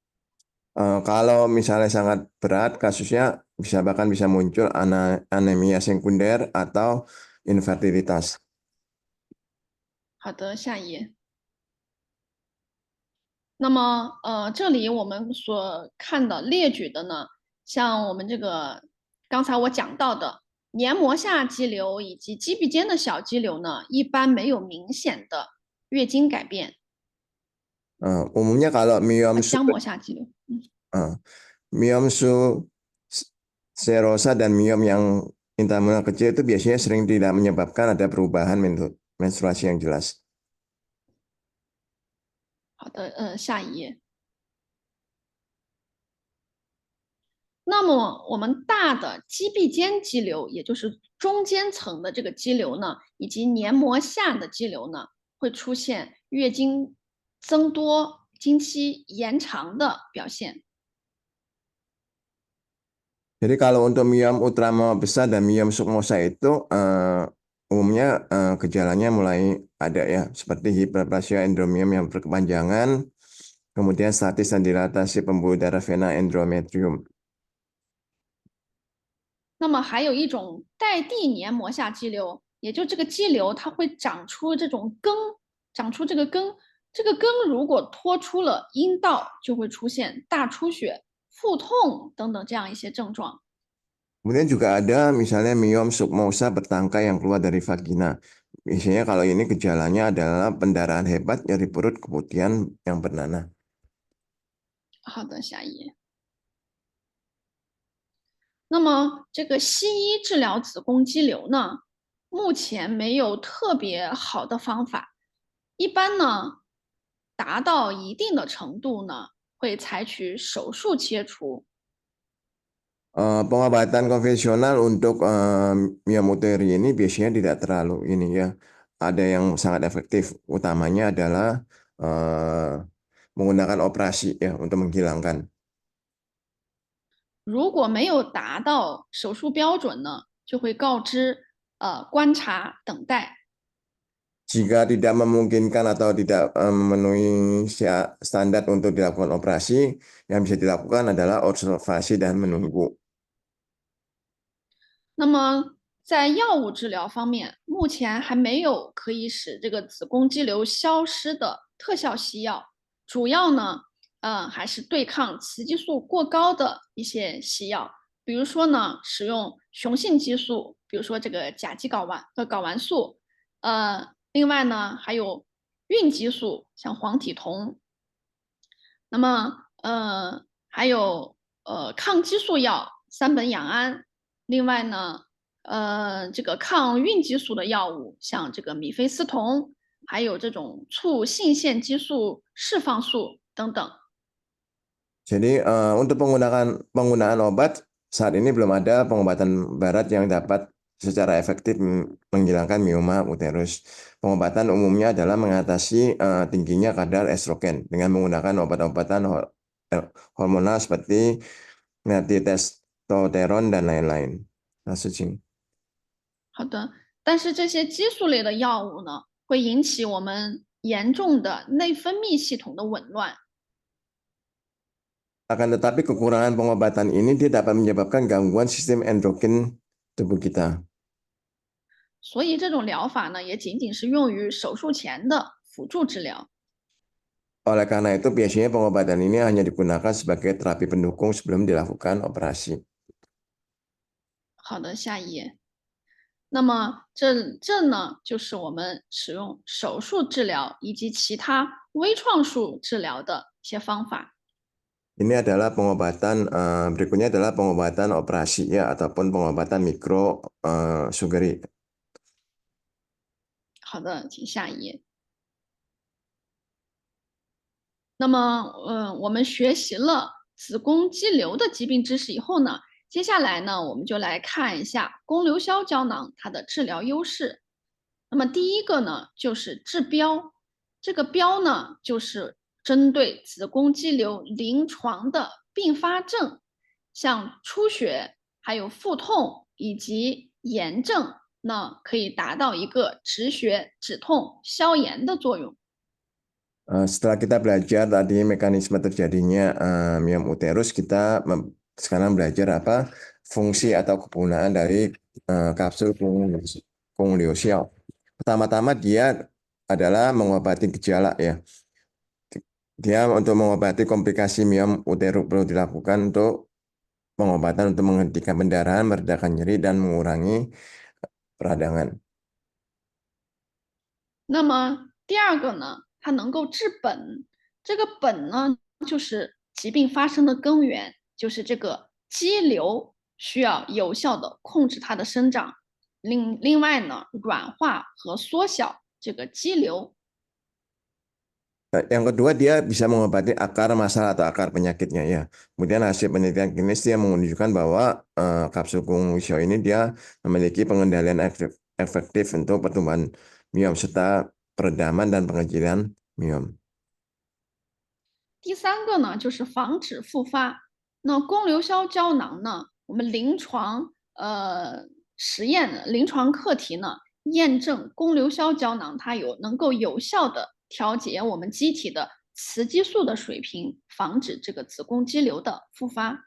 Kalau misalnya sangat berat kasusnya bahkan bisa muncul anemia sekunder atau infertilitas. 好的，下一页。那么，这里我们所看的列举的呢，像我们这个刚才我讲到的黏膜下肌瘤以及肌壁间的小肌瘤呢，一般没有明显的月经改变。 Umumnya kalau miom 浆膜下肌瘤， miom serosa dan miom yang intramural kecil itu biasanya sering tidak menyebabkan ada perubahan menstruasi yang jelas. 好的，下一页。那么我们大的肌壁间肌瘤，也就是中间层的这个肌瘤呢，以及黏膜下的肌瘤呢，会出现月经增多、经期延长的表现。 Jadi kalau untuk miom ultramural besar dan miom submucosa itu umumnya gejalanya mulai ada ya, seperti hiperplasia endometrium yang berkepanjangan, kemudian statis dan dilatasi pembuluh darah vena endometrium. 那么还有一种带地黏膜下肌瘤，也就这个肌瘤它会长出这种根，长出这个根，这个根如果脱出了阴道，就会出现大出血、腹痛等等这样一些症状。 Kemudian juga ada misalnya miom submucosa bertangkai yang keluar dari vagina. Biasanya kalau ini gejalanya adalah pendarahan hebat, nyeri perut, keputihan yang bernanah. 好的，下一页。那么这个西医治疗子宫肌瘤呢，目前没有特别好的方法。一般呢，达到一定的程度呢，会采取手术切除。 Pengobatan konvensional untuk miom uteri ini biasanya tidak terlalu ini ya. Ada yang sangat efektif. Utamanya adalah menggunakan operasi ya untuk menghilangkan. 如果没有达到手术标准呢，就会告知观察等待。 Jika tidak memungkinkan atau tidak memenuhi standar untuk dilakukan operasi, yang bisa dilakukan adalah observasi dan menunggu. 那么在药物治疗方面，目前还没有可以使这个子宫肌瘤消失的特效西药，主要呢，还是对抗雌激素过高的一些西药，比如说呢，使用雄性激素，比如说这个甲基睾丸素，另外呢，还有孕激素，像黄体酮。那么还有抗激素药三苯氧胺。 另外呢，这个抗孕激素的药物，像这个米非司酮，还有这种促性腺激素释放素等等。 Jadi untuk penggunaan obat saat ini belum ada pengobatan barat yang dapat secara efektif menghilangkan mioma uterus. Pengobatan umumnya adalah mengatasi tingginya kadar estrogen dengan menggunakan obat-obatan hormonal seperti testosteron dan lain-lain. 好的，但是这些激素类的药物呢，会引起我们严重的内分泌系统的紊乱。 Akan tetapi kekurangan pengobatan ini dia dapat menyebabkan gangguan sistem endokrin tubuh kita. 所以这种疗法呢，也仅仅是用于手术前的辅助治疗。 Oleh karena itu biasanya pengobatan ini hanya digunakan sebagai terapi pendukung sebelum dilakukan operasi. 好的，下一页。那么这呢，就是我们使用手术治疗以及其他微创术治疗的一些方法。 Ini adalah pengobatan berikutnya adalah pengobatan operasi ya ataupun pengobatan mikro surgery. 好的，请下一页。那么我们学习了子宫肌瘤的疾病知识以后呢，接下来呢，我们就来看一下宫流销胶囊它的治疗优势。那么第一个呢，就是治标。这个标呢，就是针对子宫肌瘤临床的并发症，像出血、还有腹痛以及炎症，那可以达到一个止血、止痛、消炎的作用。 Setelah kita belajar tadi mekanisme terjadinya miom uterus, kita sekarang belajar apa fungsi atau kegunaan dari kapsul kongliosyal. Pertama-tama dia adalah mengobati gejala ya. Dia untuk mengobati komplikasi miom uterus perlu dilakukan untuk pengobatan untuk menghentikan pendarahan, meredakan nyeri dan mengurangi peradangan. 那么第二个呢，它能够治本。这个本呢，就是疾病发生的根源，就是这个肌瘤需要有效的控制它的生长。另外呢，软化和缩小这个肌瘤。 Yang kedua, dia bisa mengobati akar masalah atau akar penyakitnya ya. Kemudian hasil penelitian klinis dia menunjukkan bahwa kapsul kongliosyal ini dia memiliki pengendalian efektif untuk pertumbuhan miom serta peredaman dan pengecilan miom. 第三个呢，就是防止复发。那宫流销胶囊呢，我们临床实验、临床课题呢，验证宫流销胶囊它能够有效的调节我们机体的雌激素的水平，防止这个子宫肌瘤的复发。